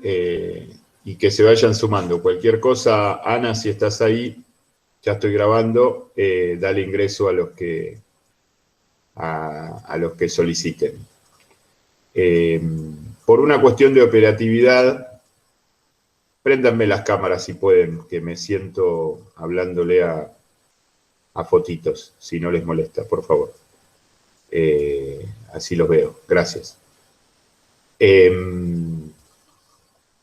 y que se vayan sumando. Cualquier cosa, Ana, si estás ahí, ya estoy grabando, dale ingreso a los que soliciten. Por una cuestión de operatividad, préndanme las cámaras si pueden, que me siento hablándole a fotitos, si no les molesta, por favor. Así los veo. Gracias.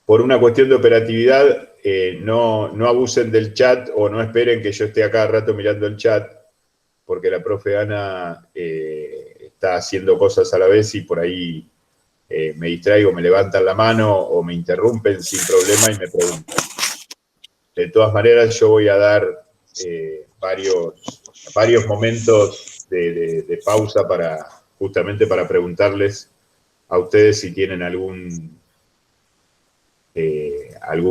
Por una cuestión de operatividad, no abusen del chat o no esperen que yo esté a cada rato mirando el chat, porque la profe Ana está haciendo cosas a la vez y por ahí me distraigo, me levantan la mano o me interrumpen sin problema y me preguntan. De todas maneras, yo voy a dar varios momentos de pausa justamente para preguntarles a ustedes si tienen algún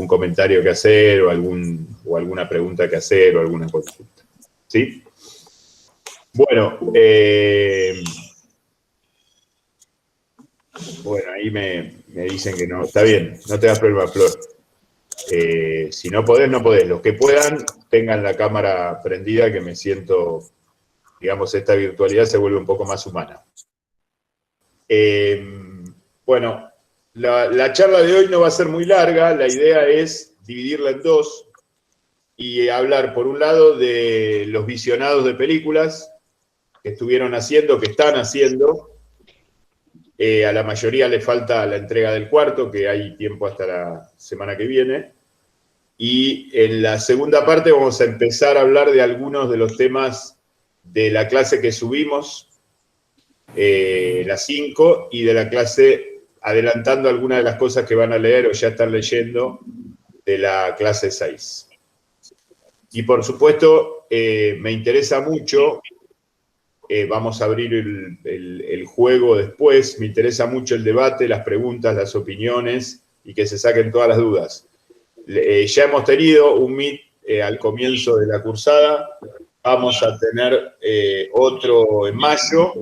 comentario que hacer o alguna pregunta que hacer o alguna consulta. ¿Sí? Bueno, ahí me dicen que no. Está bien, no te das problema, Flor. Si no podés, no podés. Los que puedan, tengan la cámara prendida, que me siento, digamos, esta virtualidad se vuelve un poco más humana. Bueno, la charla de hoy no va a ser muy larga. La idea es dividirla en dos y hablar, por un lado, de los visionados de películas que estuvieron haciendo, que están haciendo. A la mayoría le falta la entrega del cuarto, que hay tiempo hasta la semana que viene. Y en la segunda parte vamos a empezar a hablar de algunos de los temas de la clase que subimos, la 5, y de la clase, adelantando algunas de las cosas que van a leer o ya están leyendo, de la clase 6. Y por supuesto, me interesa mucho, vamos a abrir el juego después, me interesa mucho el debate, las preguntas, las opiniones, y que se saquen todas las dudas. Ya hemos tenido un meet al comienzo de la cursada, vamos a tener otro en mayo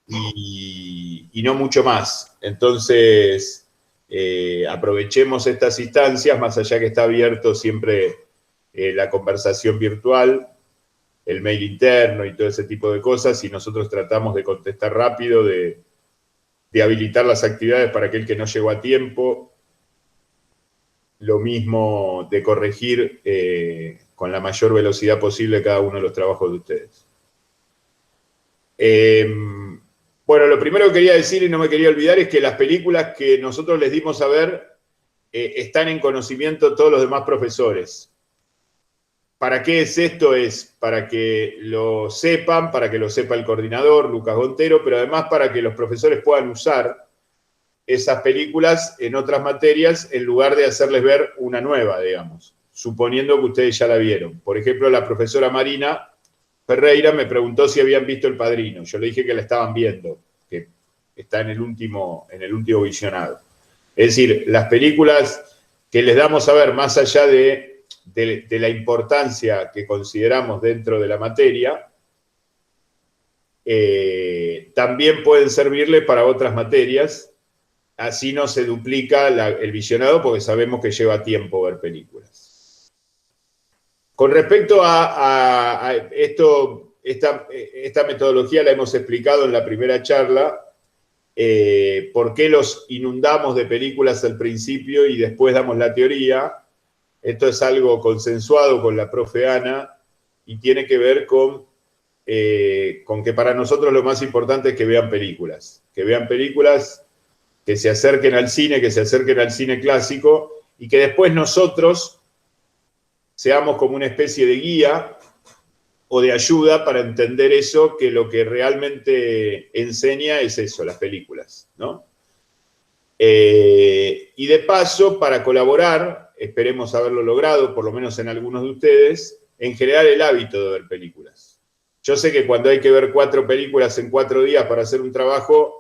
y no mucho más. Entonces, aprovechemos estas instancias, más allá que está abierto siempre la conversación virtual, el mail interno y todo ese tipo de cosas, y nosotros tratamos de contestar rápido, de habilitar las actividades para aquel que no llegó a tiempo. Lo mismo de corregir con la mayor velocidad posible cada uno de los trabajos de ustedes. Bueno, lo primero que quería decir y no me quería olvidar es que las películas que nosotros les dimos a ver están en conocimiento de todos los demás profesores. ¿Para qué es esto? Es para que lo sepan, para que lo sepa el coordinador, Lucas Gontero, pero además para que los profesores puedan usar esas películas en otras materias en lugar de hacerles ver una nueva, digamos, suponiendo que ustedes ya la vieron. Por ejemplo, la profesora Marina Ferreira me preguntó si habían visto El Padrino. Yo le dije que la estaban viendo, que está en el último visionado. Es decir, las películas que les damos a ver más allá de la importancia que consideramos dentro de la materia, también pueden servirle para otras materias. Así no se duplica el visionado porque sabemos que lleva tiempo ver películas. Con respecto a esto, esta metodología la hemos explicado en la primera charla, por qué los inundamos de películas al principio y después damos la teoría. Esto es algo consensuado con la profe Ana y tiene que ver con que para nosotros lo más importante es que vean películas que se acerquen al cine, que se acerquen al cine clásico, y que después nosotros seamos como una especie de guía o de ayuda para entender eso, que lo que realmente enseña es eso, las películas, ¿no? Y de paso, para colaborar, esperemos haberlo logrado, por lo menos en algunos de ustedes, en generar el hábito de ver películas. Yo sé que cuando hay que ver 4 películas en 4 días para hacer un trabajo,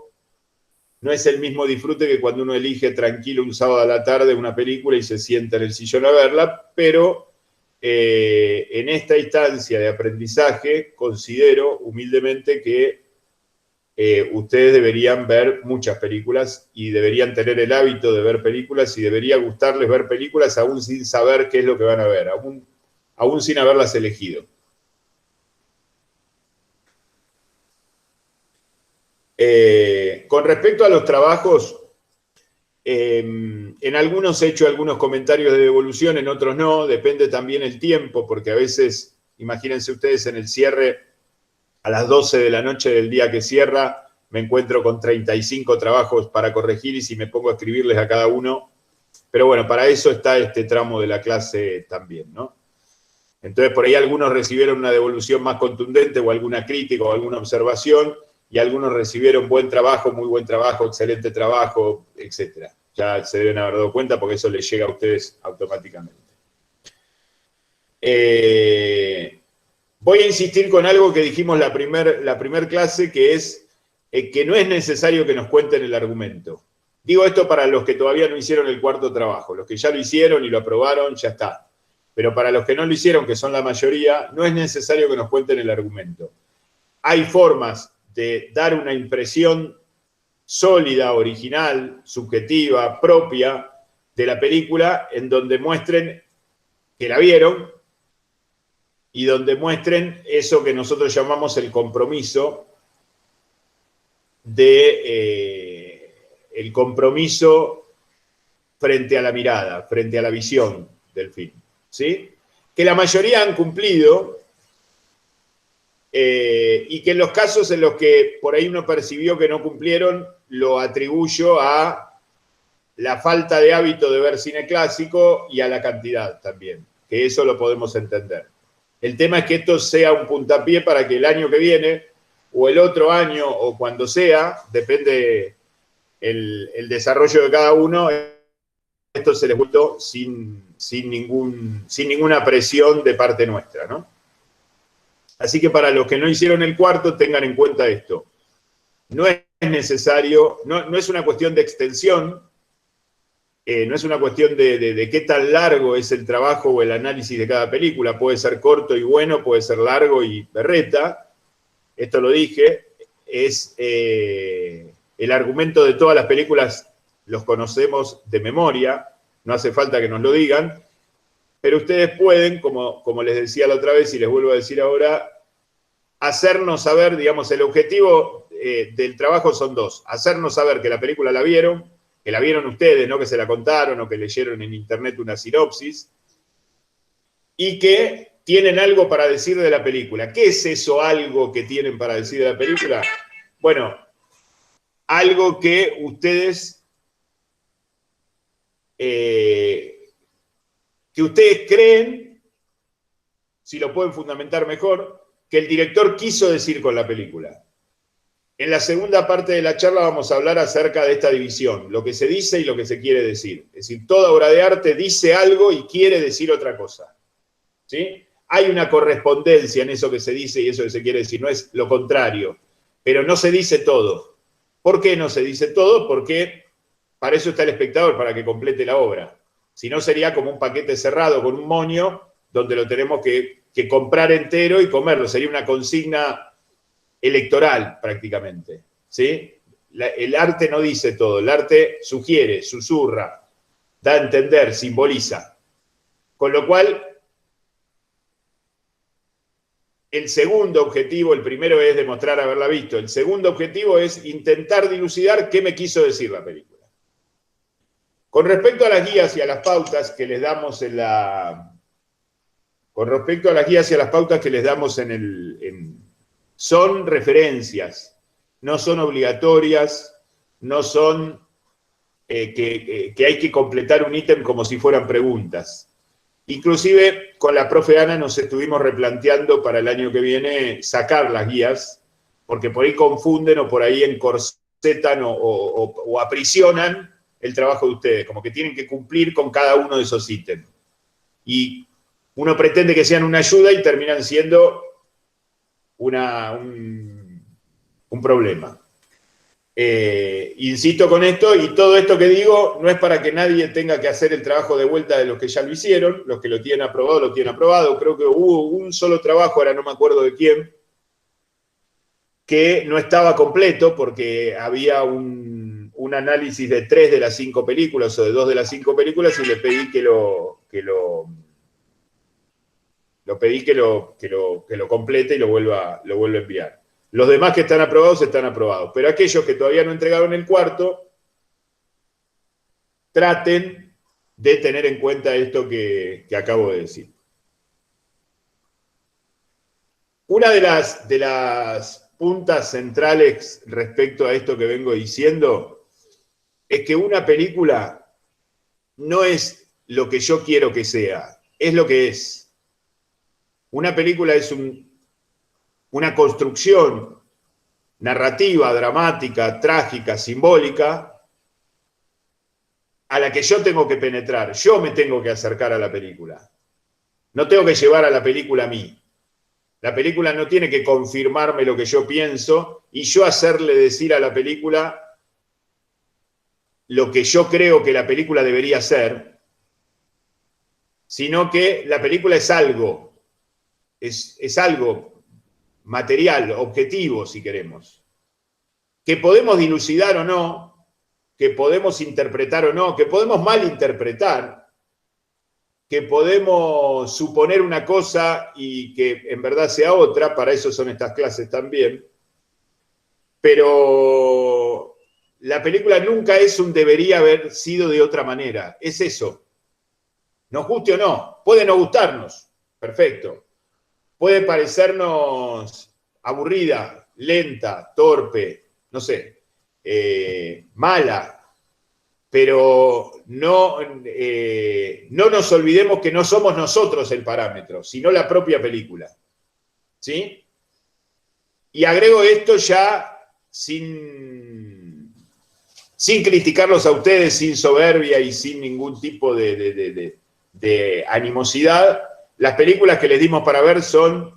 no es el mismo disfrute que cuando uno elige tranquilo un sábado a la tarde una película y se sienta en el sillón a verla, pero en esta instancia de aprendizaje considero humildemente que ustedes deberían ver muchas películas y deberían tener el hábito de ver películas y debería gustarles ver películas aún sin saber qué es lo que van a ver, aún sin haberlas elegido. Con respecto a los trabajos, en algunos he hecho algunos comentarios de devolución, en otros no, depende también el tiempo, porque a veces, imagínense ustedes en el cierre, a las 12 de la noche del día que cierra, me encuentro con 35 trabajos para corregir y si me pongo a escribirles a cada uno, pero bueno, para eso está este tramo de la clase también, ¿no? Entonces, por ahí algunos recibieron una devolución más contundente o alguna crítica o alguna observación, y algunos recibieron buen trabajo, muy buen trabajo, excelente trabajo, etc. Ya se deben haber dado cuenta porque eso les llega a ustedes automáticamente. Voy a insistir con algo que dijimos la primer clase, que es que no es necesario que nos cuenten el argumento. Digo esto para los que todavía no hicieron el cuarto trabajo. Los que ya lo hicieron y lo aprobaron, ya está. Pero para los que no lo hicieron, que son la mayoría, no es necesario que nos cuenten el argumento. Hay formas de dar una impresión sólida, original, subjetiva, propia de la película, en donde muestren que la vieron y donde muestren eso que nosotros llamamos el compromiso el compromiso frente a la mirada, frente a la visión del film, ¿sí? Que la mayoría han cumplido, y que en los casos en los que por ahí uno percibió que no cumplieron, lo atribuyo a la falta de hábito de ver cine clásico y a la cantidad también, que eso lo podemos entender. El tema es que esto sea un puntapié para que el año que viene, o el otro año, o cuando sea, depende el desarrollo de cada uno, esto se les gustó sin ninguna presión de parte nuestra, ¿no? Así que para los que no hicieron el cuarto, tengan en cuenta esto. No es necesario, no es una cuestión de extensión, no es una cuestión de qué tan largo es el trabajo o el análisis de cada película. Puede ser corto y bueno, puede ser largo y berreta. Esto lo dije. Es el argumento de todas las películas, los conocemos de memoria, no hace falta que nos lo digan. Pero ustedes pueden, como les decía la otra vez y les vuelvo a decir ahora, hacernos saber, digamos, el objetivo del trabajo son dos. Hacernos saber que la película la vieron, que la vieron ustedes, no que se la contaron o que leyeron en internet una sinopsis, y que tienen algo para decir de la película. ¿Qué es eso algo que tienen para decir de la película? Bueno, algo que ustedes creen, si lo pueden fundamentar mejor, que el director quiso decir con la película. En la segunda parte de la charla vamos a hablar acerca de esta división, lo que se dice y lo que se quiere decir. Es decir, toda obra de arte dice algo y quiere decir otra cosa, ¿sí? Hay una correspondencia en eso que se dice y eso que se quiere decir, no es lo contrario, pero no se dice todo. ¿Por qué no se dice todo? Porque para eso está el espectador, para que complete la obra. Si no, sería como un paquete cerrado con un moño, donde lo tenemos que comprar entero y comerlo. Sería una consigna electoral, prácticamente, ¿sí? El arte no dice todo, el arte sugiere, susurra, da a entender, simboliza. Con lo cual, el segundo objetivo, el primero es demostrar haberla visto, el segundo objetivo es intentar dilucidar qué me quiso decir la película. Con respecto a las guías y a las pautas que les damos en la... Con respecto a las guías y a las pautas que les damos son referencias, no son obligatorias, no son que hay que completar un ítem como si fueran preguntas. Inclusive con la profe Ana nos estuvimos replanteando para el año que viene sacar las guías, porque por ahí confunden o por ahí encorsetan o aprisionan el trabajo de ustedes, como que tienen que cumplir con cada uno de esos ítems. Y uno pretende que sean una ayuda y terminan siendo un problema. Insisto con esto, y todo esto que digo no es para que nadie tenga que hacer el trabajo de vuelta de los que ya lo hicieron, los que lo tienen aprobado, lo tienen aprobado. Creo que hubo un solo trabajo, ahora no me acuerdo de quién, que no estaba completo porque había un análisis de 3 de las 5 películas o de 2 de las 5 películas y le pedí que lo complete y lo vuelva a enviar. Los demás que están aprobados, pero aquellos que todavía no entregaron el cuarto, traten de tener en cuenta esto que acabo de decir. Una de las puntas centrales respecto a esto que vengo diciendo es que una película no es lo que yo quiero que sea, es lo que es. Una película es una construcción narrativa, dramática, trágica, simbólica, a la que yo tengo que penetrar. Yo me tengo que acercar a la película. No tengo que llevar a la película a mí. La película no tiene que confirmarme lo que yo pienso y yo hacerle decir a la película lo que yo creo que la película debería ser, sino que la película es algo, es algo material, objetivo, si queremos, que podemos dilucidar o no, que podemos interpretar o no, que podemos malinterpretar, que podemos suponer una cosa y que en verdad sea otra, para eso son estas clases también, pero la película nunca es un debería haber sido de otra manera, es eso. Nos guste o no, puede no gustarnos, perfecto. Puede parecernos aburrida, lenta, torpe, no sé, mala, pero no nos olvidemos que no somos nosotros el parámetro, sino la propia película. ¿Sí? Y agrego esto ya sin criticarlos a ustedes, sin soberbia y sin ningún tipo de animosidad. Las películas que les dimos para ver son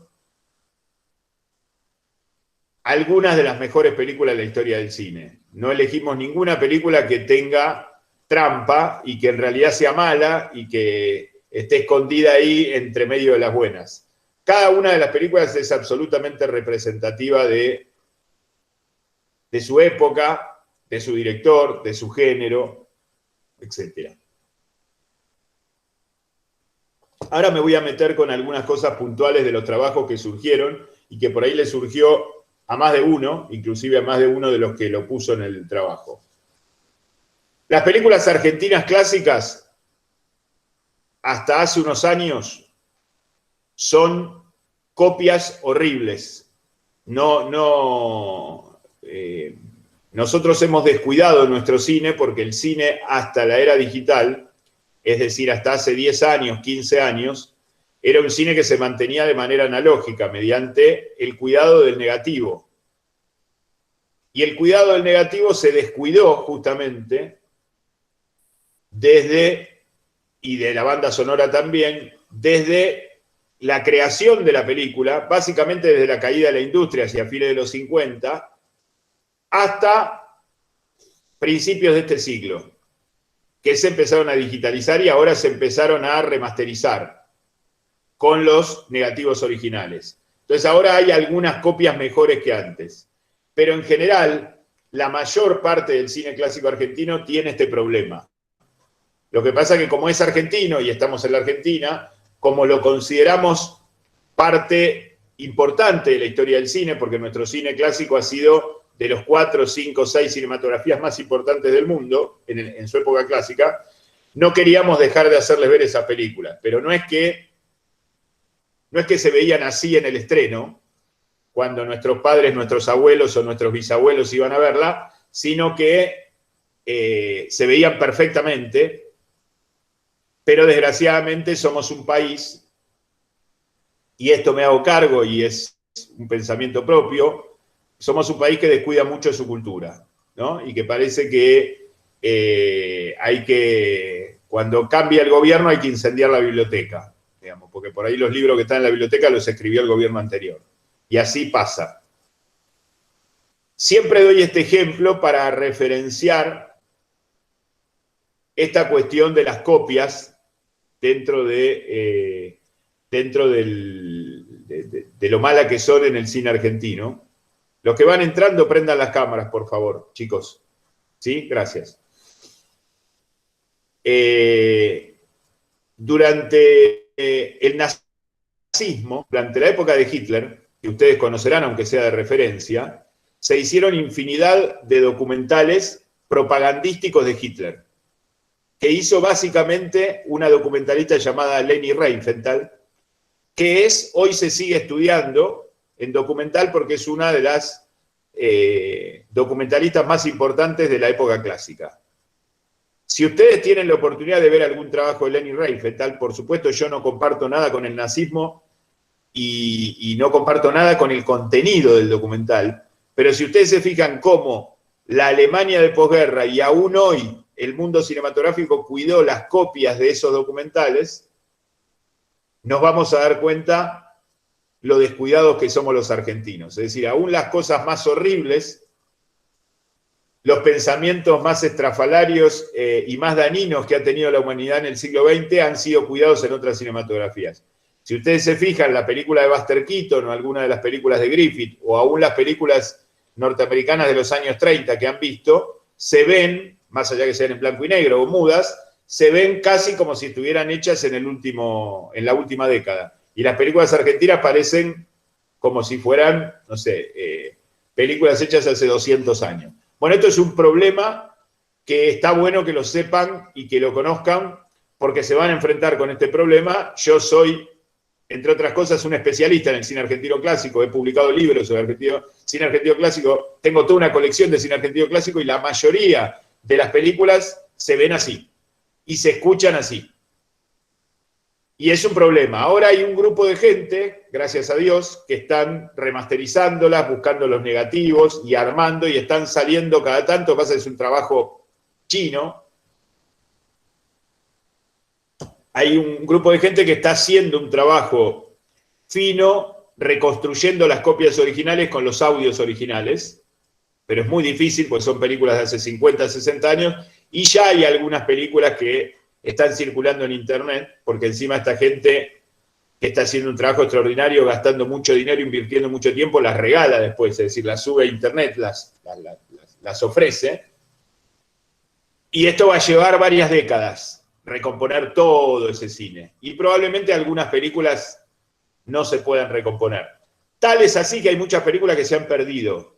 algunas de las mejores películas de la historia del cine. No elegimos ninguna película que tenga trampa y que en realidad sea mala y que esté escondida ahí entre medio de las buenas. Cada una de las películas es absolutamente representativa de su época, de su director, de su género, etc. Ahora me voy a meter con algunas cosas puntuales de los trabajos que surgieron y que por ahí le surgió a más de uno, inclusive a más de uno de los que lo puso en el trabajo. Las películas argentinas clásicas, hasta hace unos años, son copias horribles. Nosotros hemos descuidado nuestro cine porque el cine hasta la era digital, es decir, hasta hace 10 años, 15 años, era un cine que se mantenía de manera analógica, mediante el cuidado del negativo. Y el cuidado del negativo se descuidó justamente y de la banda sonora también, desde la creación de la película, básicamente desde la caída de la industria hacia fines de los 50, hasta principios de este siglo, que se empezaron a digitalizar y ahora se empezaron a remasterizar con los negativos originales. Entonces ahora hay algunas copias mejores que antes. Pero en general, la mayor parte del cine clásico argentino tiene este problema. Lo que pasa es que como es argentino y estamos en la Argentina, como lo consideramos parte importante de la historia del cine, porque nuestro cine clásico ha sido de los 4, 5, 6 cinematografías más importantes del mundo en su época clásica, no queríamos dejar de hacerles ver esas películas. Pero no es que se veían así en el estreno, cuando nuestros padres, nuestros abuelos o nuestros bisabuelos iban a verla, sino que se veían perfectamente, pero desgraciadamente somos un país, y esto me hago cargo y es un pensamiento propio, somos un país que descuida mucho su cultura, ¿no? Y que parece que cuando cambia el gobierno hay que incendiar la biblioteca, digamos, porque por ahí los libros que están en la biblioteca los escribió el gobierno anterior. Y así pasa. Siempre doy este ejemplo para referenciar esta cuestión de las copias dentro de lo mala que son en el cine argentino. Los que van entrando, prendan las cámaras, por favor, chicos. ¿Sí? Gracias. Durante el nazismo, durante la época de Hitler, que ustedes conocerán, aunque sea de referencia, se hicieron infinidad de documentales propagandísticos de Hitler, que hizo básicamente una documentalista llamada Leni Riefenstahl, que hoy se sigue estudiando en documental porque es una de las documentalistas más importantes de la época clásica. Si ustedes tienen la oportunidad de ver algún trabajo de Leni Riefenstahl, por supuesto yo no comparto nada con el nazismo y no comparto nada con el contenido del documental, pero si ustedes se fijan cómo la Alemania de posguerra y aún hoy el mundo cinematográfico cuidó las copias de esos documentales, nos vamos a dar cuenta lo descuidados que somos los argentinos. Es decir, aún las cosas más horribles, los pensamientos más estrafalarios y más dañinos que ha tenido la humanidad en el siglo XX han sido cuidados en otras cinematografías. Si ustedes se fijan, la película de Buster Keaton o alguna de las películas de Griffith, o aún las películas norteamericanas de los años 30 que han visto, se ven, más allá que sean en blanco y negro o mudas, se ven casi como si estuvieran hechas en la última década. Y las películas argentinas parecen como si fueran, no sé, películas hechas hace 200 años. Bueno, esto es un problema que está bueno que lo sepan y que lo conozcan, porque se van a enfrentar con este problema. Yo soy, entre otras cosas, un especialista en el cine argentino clásico, he publicado libros sobre cine argentino clásico, tengo toda una colección de cine argentino clásico y la mayoría de las películas se ven así y se escuchan así. Y es un problema. Ahora hay un grupo de gente, gracias a Dios, que están remasterizándolas, buscando los negativos y armando, y están saliendo cada tanto, pasa que es un trabajo chino. Hay un grupo de gente que está haciendo un trabajo fino, reconstruyendo las copias originales con los audios originales, pero es muy difícil, porque son películas de hace 50, 60 años, y ya hay algunas películas que están circulando en internet, porque encima esta gente que está haciendo un trabajo extraordinario, gastando mucho dinero, invirtiendo mucho tiempo, las regala después, es decir, las sube a internet, las ofrece, y esto va a llevar varias décadas, recomponer todo ese cine, y probablemente algunas películas no se puedan recomponer. Tal es así que hay muchas películas que se han perdido.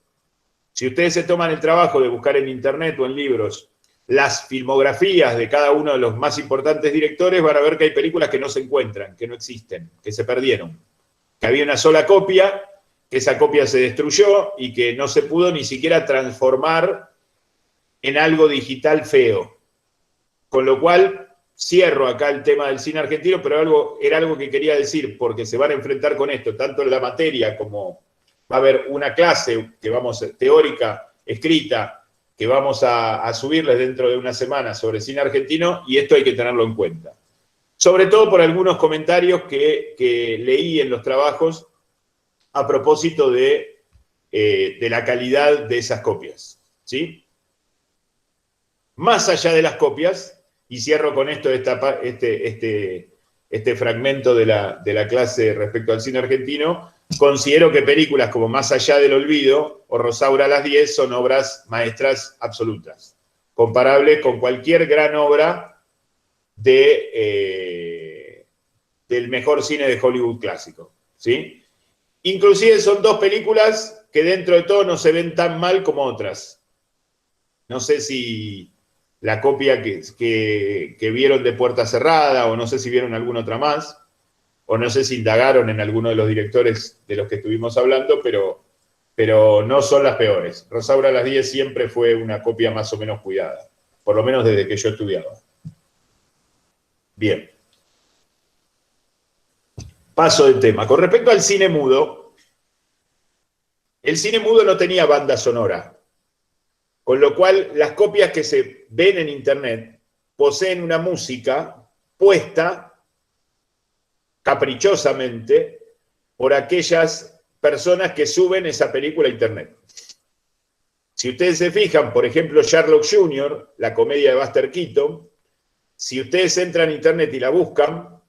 Si ustedes se toman el trabajo de buscar en internet o en libros las filmografías de cada uno de los más importantes directores, van a ver que hay películas que no se encuentran, que no existen, que se perdieron. Que había una sola copia, que esa copia se destruyó y que no se pudo ni siquiera transformar en algo digital feo. Con lo cual, cierro acá el tema del cine argentino, pero era algo que quería decir, porque se van a enfrentar con esto, tanto en la materia como va a haber una clase teórica, escrita, que vamos a subirles dentro de una semana sobre cine argentino, y esto hay que tenerlo en cuenta. Sobre todo por algunos comentarios que leí en los trabajos a propósito de la calidad de esas copias, ¿sí? Más allá de las copias, y cierro con esto este fragmento de la clase respecto al cine argentino, considero que películas como Más allá del olvido o Rosaura a las 10 son obras maestras absolutas, comparables con cualquier gran obra del mejor cine de Hollywood clásico, ¿sí? Inclusive son dos películas que dentro de todo no se ven tan mal como otras. No sé si la copia que vieron de Puerta Cerrada, o no sé si vieron alguna otra más, o no sé si indagaron en alguno de los directores de los que estuvimos hablando, pero no son las peores. Rosaura a las 10 siempre fue una copia más o menos cuidada, por lo menos desde que yo estudiaba. Bien. Paso de tema. Con respecto al cine mudo, el cine mudo no tenía banda sonora, con lo cual las copias que se ven en internet poseen una música puesta caprichosamente por aquellas personas que suben esa película a internet. Si ustedes se fijan, por ejemplo, Sherlock Jr., la comedia de Buster Keaton, si ustedes entran a internet y la buscan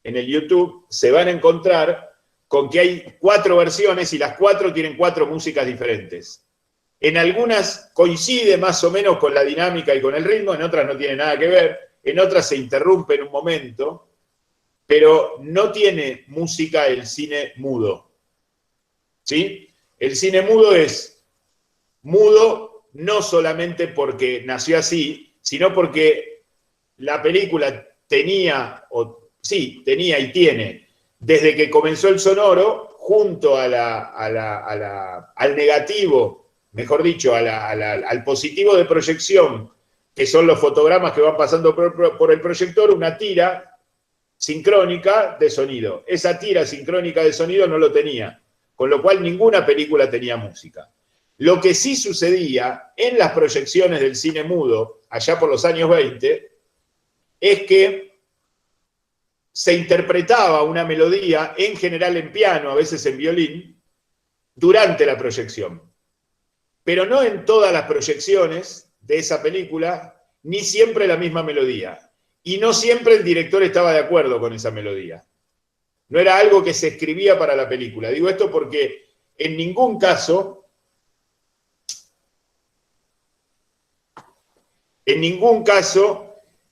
en el YouTube, se van a encontrar con que hay 4 versiones y las 4 tienen 4 músicas diferentes. En algunas coincide más o menos con la dinámica y con el ritmo, en otras no tiene nada que ver, en otras se interrumpe en un momento, pero no tiene música el cine mudo. ¿Sí? El cine mudo es mudo no solamente porque nació así, sino porque la película tenía y tiene, desde que comenzó el sonoro, junto a al negativo, mejor dicho, al positivo de proyección, que son los fotogramas que van pasando por el proyector, una tira sincrónica de sonido. Esa tira sincrónica de sonido no lo tenía, con lo cual ninguna película tenía música. Lo que sí sucedía en las proyecciones del cine mudo, allá por los años 20, es que se interpretaba una melodía, en general en piano, a veces en violín, durante la proyección. Pero no en todas las proyecciones de esa película, ni siempre la misma melodía. Y no siempre el director estaba de acuerdo con esa melodía. No era algo que se escribía para la película. Digo esto porque en ningún caso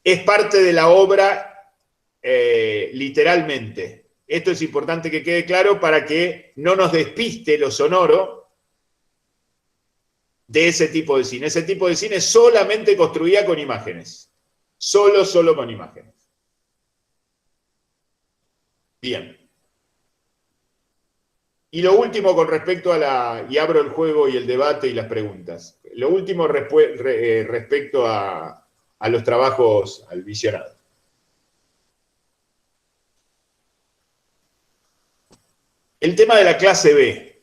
es parte de la obra literalmente. Esto es importante que quede claro para que no nos despiste lo sonoro de ese tipo de cine. Ese tipo de cine solamente construía con imágenes. Solo con imágenes. Bien. Y lo último con respecto y abro el juego y el debate y las preguntas. Lo último respecto a los trabajos al visionado. El tema de la clase B.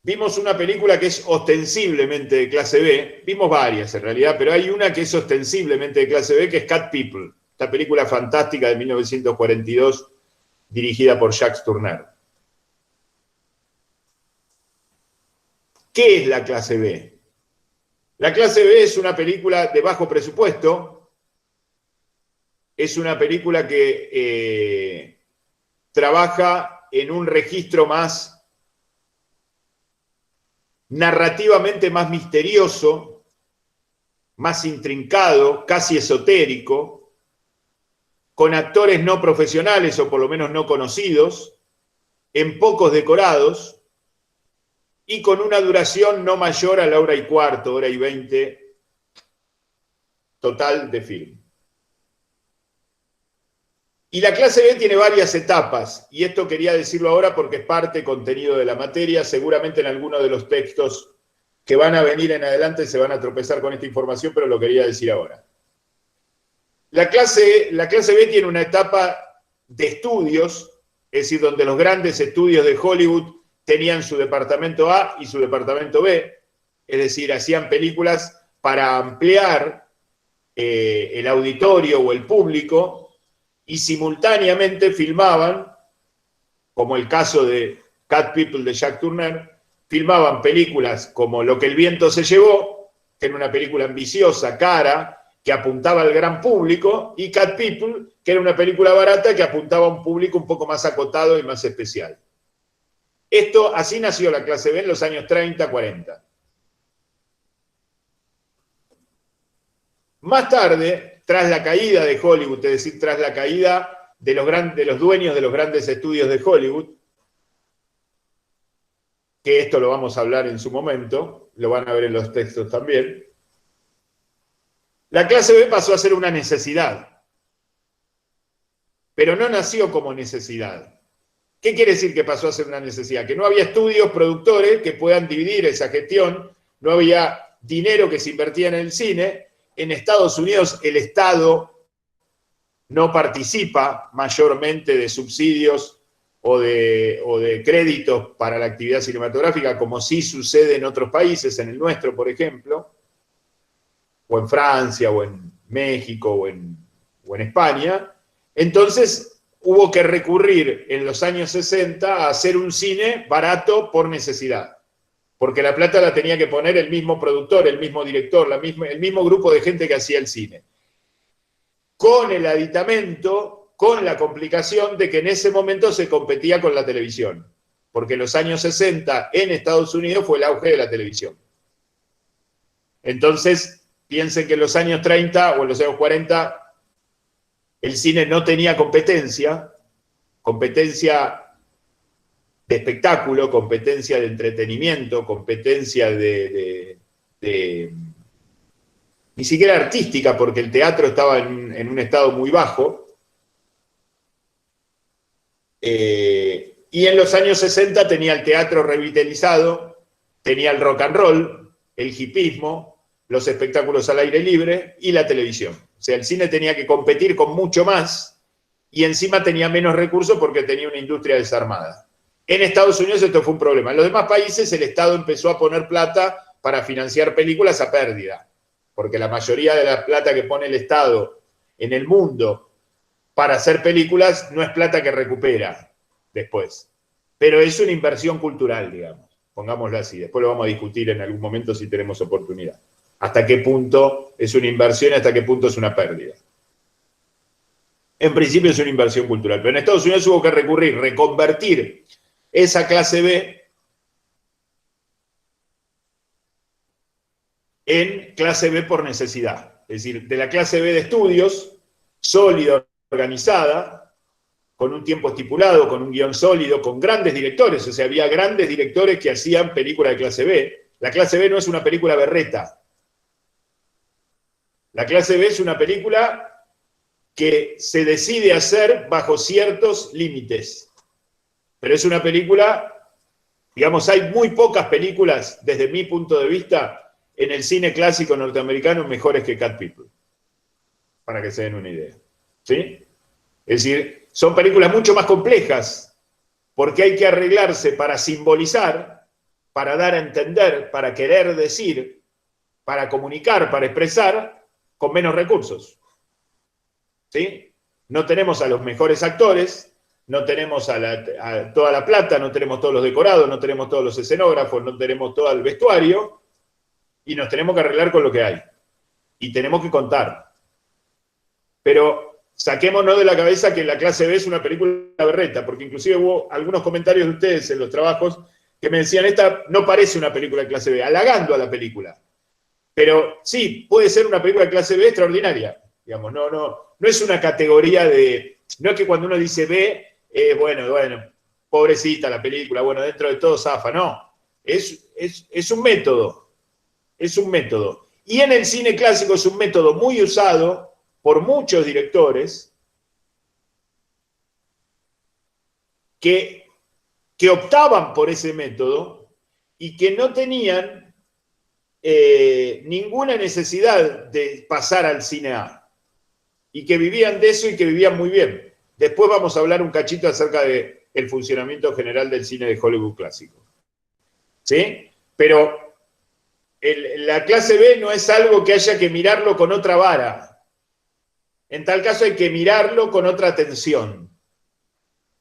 Vimos una película que es ostensiblemente de clase B, vimos varias en realidad, pero hay una que es ostensiblemente de clase B, que es Cat People, esta película fantástica de 1942, dirigida por Jacques Tourneur. ¿Qué es la clase B? La clase B es una película de bajo presupuesto, es una película que trabaja en un registro más narrativamente más misterioso, más intrincado, casi esotérico, con actores no profesionales o por lo menos no conocidos, en pocos decorados y con una duración no mayor a la 1:15, 1:20 total de film. Y la clase B tiene varias etapas, y esto quería decirlo ahora porque es parte contenido de la materia. Seguramente en alguno de los textos que van a venir en adelante se van a tropezar con esta información, pero lo quería decir ahora. La clase B tiene una etapa de estudios, es decir, donde los grandes estudios de Hollywood tenían su departamento A y su departamento B, es decir, hacían películas para ampliar el auditorio o el público, y simultáneamente filmaban, como el caso de Cat People de Jacques Tourneur, filmaban películas como Lo que el viento se llevó, que era una película ambiciosa, cara, que apuntaba al gran público, y Cat People, que era una película barata que apuntaba a un público un poco más acotado y más especial. Así nació la clase B en los años 30, 40. Más tarde, tras la caída de Hollywood, es decir, tras la caída de los dueños de los grandes estudios de Hollywood, que esto lo vamos a hablar en su momento, lo van a ver en los textos también, la clase B pasó a ser una necesidad, pero no nació como necesidad. ¿Qué quiere decir que pasó a ser una necesidad? Que no había estudios productores que puedan dividir esa gestión, no había dinero que se invertía en el cine. En Estados Unidos el Estado no participa mayormente de subsidios o de créditos para la actividad cinematográfica, como sí sucede en otros países, en el nuestro, por ejemplo, o en Francia, o en México, o en España. Entonces hubo que recurrir en los años 60 a hacer un cine barato por necesidad, porque la plata la tenía que poner el mismo productor, el mismo director, el mismo grupo de gente que hacía el cine. Con el aditamento con la complicación de que en ese momento se competía con la televisión, porque en los años 60 en Estados Unidos fue el auge de la televisión. Entonces, piensen que en los años 30 o en los años 40 el cine no tenía competencia de espectáculo, competencia de entretenimiento, competencia ni siquiera artística, porque el teatro estaba en un estado muy bajo. Y en los años 60 tenía el teatro revitalizado, tenía el rock and roll, el hipismo, los espectáculos al aire libre y la televisión. O sea, el cine tenía que competir con mucho más y encima tenía menos recursos porque tenía una industria desarmada. En Estados Unidos esto fue un problema. En los demás países el Estado empezó a poner plata para financiar películas a pérdida, porque la mayoría de la plata que pone el Estado en el mundo para hacer películas no es plata que recupera después. Pero es una inversión cultural, digamos, pongámoslo así. Después lo vamos a discutir en algún momento si tenemos oportunidad. Hasta qué punto es una inversión y hasta qué punto es una pérdida. En principio es una inversión cultural, pero en Estados Unidos hubo que reconvertir esa clase B en clase B por necesidad. Es decir, de la clase B de estudios, sólida, organizada, con un tiempo estipulado, con un guión sólido, con grandes directores. O sea, había grandes directores que hacían películas de clase B. La clase B no es una película berreta. La clase B es una película que se decide hacer bajo ciertos límites. Pero es una película, digamos, hay muy pocas películas, desde mi punto de vista, en el cine clásico norteamericano mejores que Cat People. Para que se den una idea. ¿Sí? Es decir, son películas mucho más complejas, porque hay que arreglarse para simbolizar, para dar a entender, para querer decir, para comunicar, para expresar, con menos recursos. ¿Sí? No tenemos a los mejores actores, no tenemos a toda la plata, no tenemos todos los decorados, no tenemos todos los escenógrafos, no tenemos todo el vestuario, y nos tenemos que arreglar con lo que hay. Y tenemos que contar. Pero saquémonos de la cabeza que La clase B es una película berreta, porque inclusive hubo algunos comentarios de ustedes en los trabajos que me decían, esta no parece una película de clase B, halagando a la película. Pero sí, puede ser una película de clase B extraordinaria. Digamos, no es una categoría de... No es que cuando uno dice B, bueno, pobrecita la película, bueno, dentro de todo zafa, no. Es un método. Es un método. Y en el cine clásico es un método muy usado por muchos directores que optaban por ese método y que no tenían ninguna necesidad de pasar al cine A. Y que vivían de eso y que vivían muy bien. Después vamos a hablar un cachito acerca del funcionamiento general del cine de Hollywood clásico. ¿Sí? Pero la clase B no es algo que haya que mirarlo con otra vara. En tal caso hay que mirarlo con otra atención.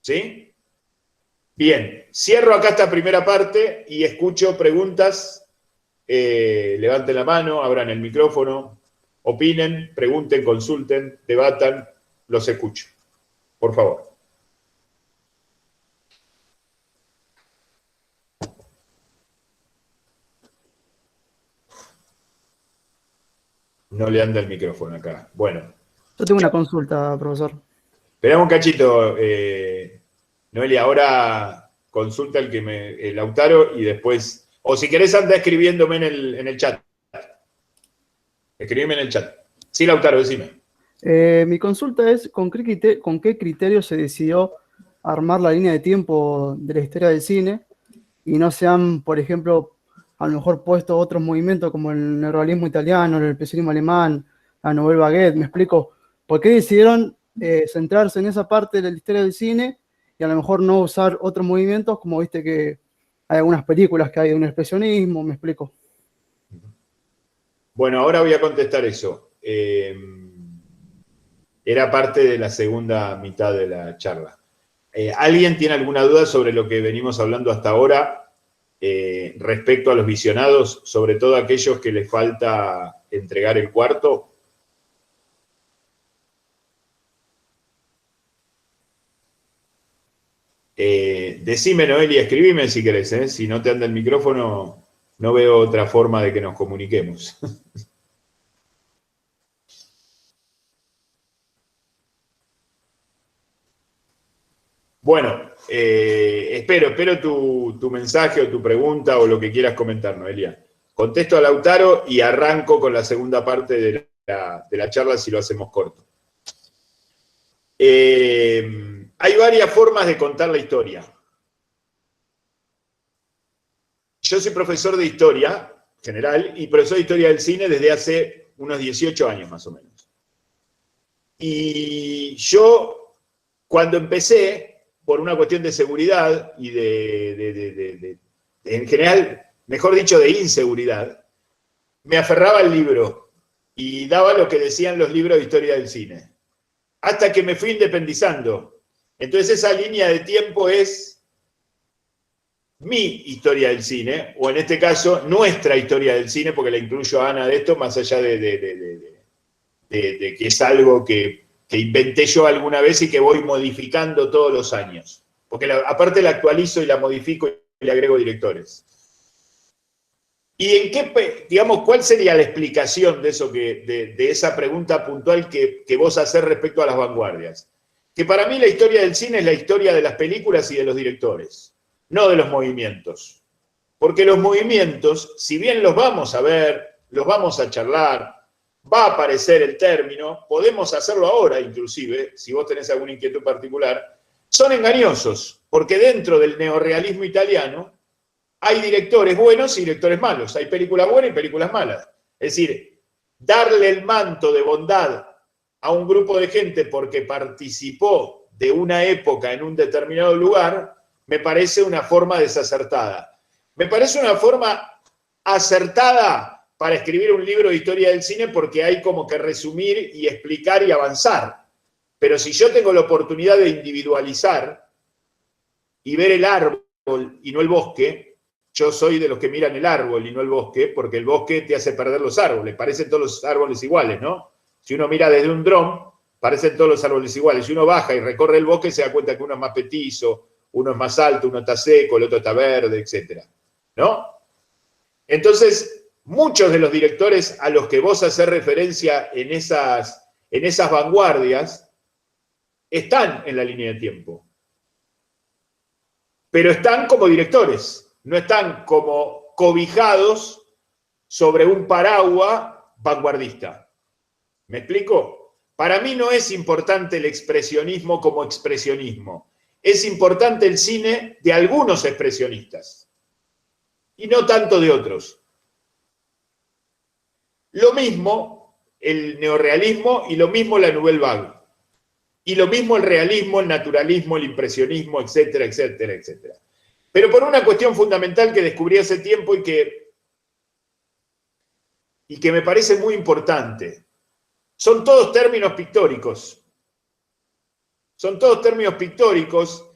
¿Sí? Bien, cierro acá esta primera parte y escucho preguntas. Levanten la mano, abran el micrófono, opinen, pregunten, consulten, debatan, los escucho. Por favor. No le anda el micrófono acá. Bueno. Yo tengo una consulta, profesor. Esperamos un cachito, Noelia. Ahora consulta el Lautaro y después... O si querés anda escribiéndome en el chat. Escribime en el chat. Sí, Lautaro, decime. Mi consulta es, ¿con qué criterio se decidió armar la línea de tiempo de la historia del cine y no se han, por ejemplo, a lo mejor puesto otros movimientos como el neorrealismo italiano, el impresionismo alemán, la Nouvelle Vague? Me explico. ¿Por qué decidieron centrarse en esa parte de la historia del cine y a lo mejor no usar otros movimientos, como viste que hay algunas películas que hay de un expresionismo? Me explico. Bueno, ahora voy a contestar eso. Era parte de la segunda mitad de la charla. ¿Alguien tiene alguna duda sobre lo que venimos hablando hasta ahora respecto a los visionados, sobre todo aquellos que les falta entregar el cuarto? Decime, Noelia, escribime si querés, ¿eh? Si no te anda el micrófono, no veo otra forma de que nos comuniquemos. Bueno, espero tu mensaje o tu pregunta o lo que quieras comentar, Noelia. Contesto a Lautaro y arranco con la segunda parte de la charla si lo hacemos corto. Hay varias formas de contar la historia. Yo soy profesor de historia general y profesor de historia del cine desde hace unos 18 años más o menos. Y yo, cuando empecé, por una cuestión de seguridad y en general, mejor dicho, de inseguridad, me aferraba al libro y daba lo que decían los libros de historia del cine. Hasta que me fui independizando. Entonces esa línea de tiempo es mi historia del cine, o en este caso, nuestra historia del cine, porque la incluyo a Ana de esto, más allá de que es algo que inventé yo alguna vez y que voy modificando todos los años. Porque aparte la actualizo y la modifico y le agrego directores. ¿Y en qué, digamos, cuál sería la explicación de eso de esa pregunta puntual que vos hacés respecto a las vanguardias? Que para mí la historia del cine es la historia de las películas y de los directores, no de los movimientos. Porque los movimientos, si bien los vamos a ver, los vamos a charlar, va a aparecer el término, podemos hacerlo ahora inclusive, si vos tenés alguna inquietud particular, son engañosos, porque dentro del neorrealismo italiano hay directores buenos y directores malos, hay películas buenas y películas malas. Es decir, darle el manto de bondad a un grupo de gente porque participó de una época en un determinado lugar, me parece una forma desacertada. Me parece una forma acertada para escribir un libro de historia del cine porque hay como que resumir y explicar y avanzar. Pero si yo tengo la oportunidad de individualizar y ver el árbol y no el bosque, yo soy de los que miran el árbol y no el bosque, porque el bosque te hace perder los árboles. Parecen todos los árboles iguales, ¿no? Si uno mira desde un dron, parecen todos los árboles iguales. Si uno baja y recorre el bosque, se da cuenta que uno es más petizo, uno es más alto, uno está seco, el otro está verde, etc. ¿No? Entonces, muchos de los directores a los que vos hacés referencia en esas vanguardias están en la línea de tiempo. Pero están como directores, no están como cobijados sobre un paraguas vanguardista. ¿Me explico? Para mí no es importante el expresionismo como expresionismo. Es importante el cine de algunos expresionistas y no tanto de otros. Lo mismo el neorrealismo y lo mismo la Nouvelle Vague. Y lo mismo el realismo, el naturalismo, el impresionismo, etcétera, etcétera, etcétera. Pero por una cuestión fundamental que descubrí hace tiempo y que me parece muy importante. Son todos términos pictóricos. Son todos términos pictóricos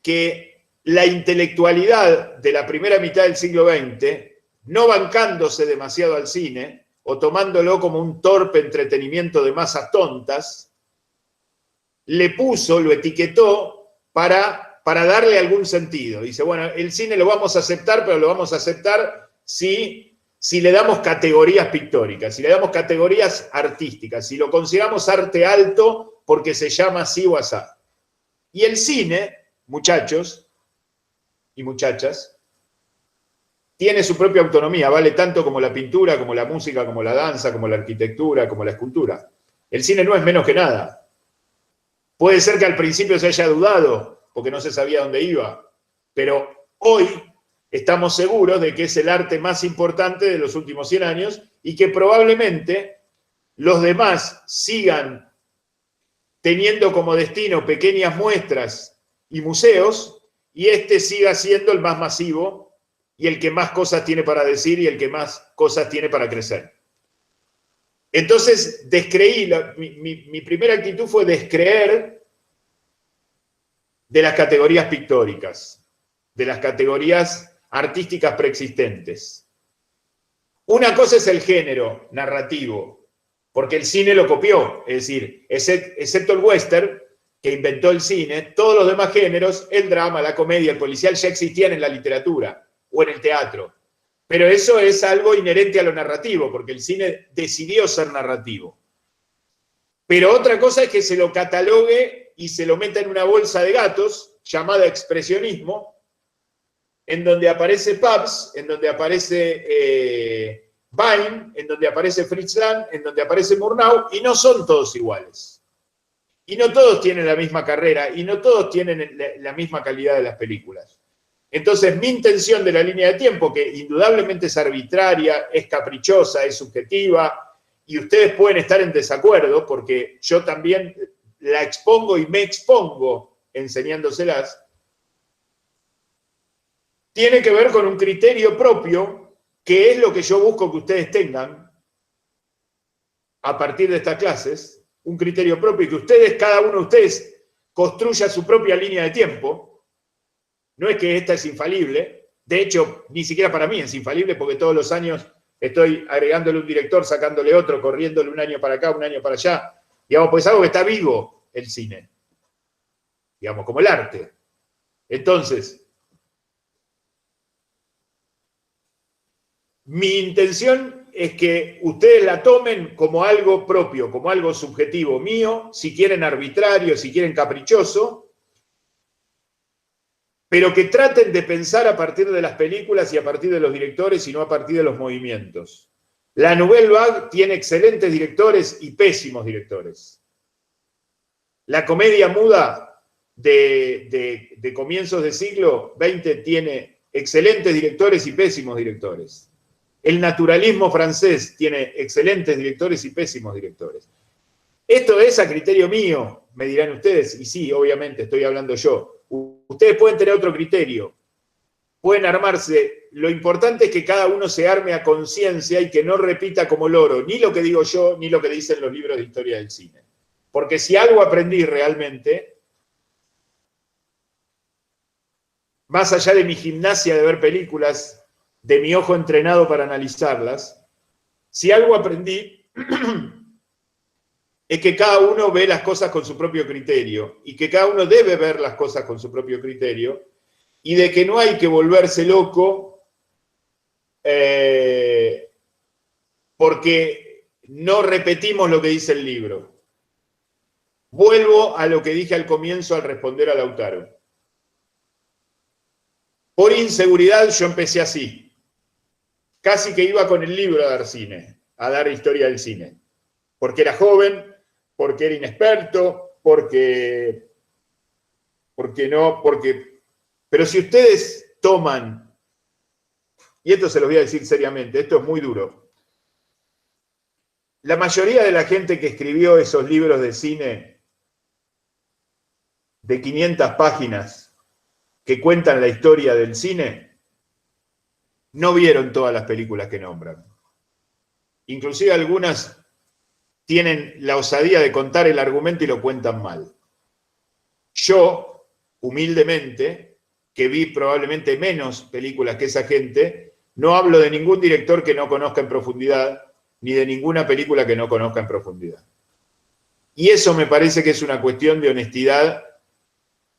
que la intelectualidad de la primera mitad del siglo XX, no bancándose demasiado al cine, o tomándolo como un torpe entretenimiento de masas tontas, le puso, lo etiquetó para darle algún sentido. Dice, bueno, el cine lo vamos a aceptar, pero lo vamos a aceptar si le damos categorías pictóricas, si le damos categorías artísticas, si lo consideramos arte alto porque se llama así o asá. Y el cine, muchachos y muchachas, tiene su propia autonomía, vale tanto como la pintura, como la música, como la danza, como la arquitectura, como la escultura. El cine no es menos que nada. Puede ser que al principio se haya dudado, porque no se sabía dónde iba, pero hoy estamos seguros de que es el arte más importante de los últimos 100 años y que probablemente los demás sigan teniendo como destino pequeñas muestras y museos, y este siga siendo el más masivo y el que más cosas tiene para decir y el que más cosas tiene para crecer. Entonces, descreí, mi primera actitud fue descreer de las categorías pictóricas, de las categorías artísticas preexistentes. Una cosa es el género narrativo, porque el cine lo copió, es decir, excepto el western, que inventó el cine, todos los demás géneros, el drama, la comedia, el policial, ya existían en la literatura o en el teatro. Pero eso es algo inherente a lo narrativo, porque el cine decidió ser narrativo. Pero otra cosa es que se lo catalogue y se lo meta en una bolsa de gatos llamada expresionismo, en donde aparece Pabst, en donde aparece Vine, en donde aparece Fritz Lang, en donde aparece Murnau, y no son todos iguales. Y no todos tienen la misma carrera, y no todos tienen la misma calidad de las películas. Entonces, mi intención de la línea de tiempo, que indudablemente es arbitraria, es caprichosa, es subjetiva, y ustedes pueden estar en desacuerdo, porque yo también la expongo y me expongo enseñándoselas, tiene que ver con un criterio propio, que es lo que yo busco que ustedes tengan a partir de estas clases, un criterio propio, y que ustedes, cada uno de ustedes, construya su propia línea de tiempo. No es que esta es infalible, de hecho, ni siquiera para mí es infalible, porque todos los años estoy agregándole un director, sacándole otro, corriéndole un año para acá, un año para allá, digamos, pues es algo que está vivo el cine, digamos, como el arte. Entonces, mi intención es que ustedes la tomen como algo propio, como algo subjetivo mío, si quieren arbitrario, si quieren caprichoso, pero que traten de pensar a partir de las películas y a partir de los directores y no a partir de los movimientos. La Nouvelle Vague tiene excelentes directores y pésimos directores. La comedia muda de comienzos del siglo XX tiene excelentes directores y pésimos directores. El naturalismo francés tiene excelentes directores y pésimos directores. Esto es a criterio mío, me dirán ustedes, y sí, obviamente, estoy hablando yo. Ustedes pueden tener otro criterio, pueden armarse. Lo importante es que cada uno se arme a conciencia y que no repita como loro ni lo que digo yo, ni lo que dicen los libros de historia del cine. Porque si algo aprendí realmente, más allá de mi gimnasia de ver películas, de mi ojo entrenado para analizarlas, si algo aprendí es que cada uno ve las cosas con su propio criterio y que cada uno debe ver las cosas con su propio criterio y de que no hay que volverse loco porque no repetimos lo que dice el libro. Vuelvo a lo que dije al comienzo al responder a Lautaro. Por inseguridad yo empecé así. Casi que iba con el libro a dar cine, a dar historia del cine. Porque era joven, porque era inexperto, porque no, porque... Pero si ustedes toman, y esto se los voy a decir seriamente, esto es muy duro, la mayoría de la gente que escribió esos libros de cine de 500 páginas que cuentan la historia del cine, no vieron todas las películas que nombran. Inclusive algunas tienen la osadía de contar el argumento y lo cuentan mal. Yo, humildemente, que vi probablemente menos películas que esa gente, no hablo de ningún director que no conozca en profundidad, ni de ninguna película que no conozca en profundidad. Y eso me parece que es una cuestión de honestidad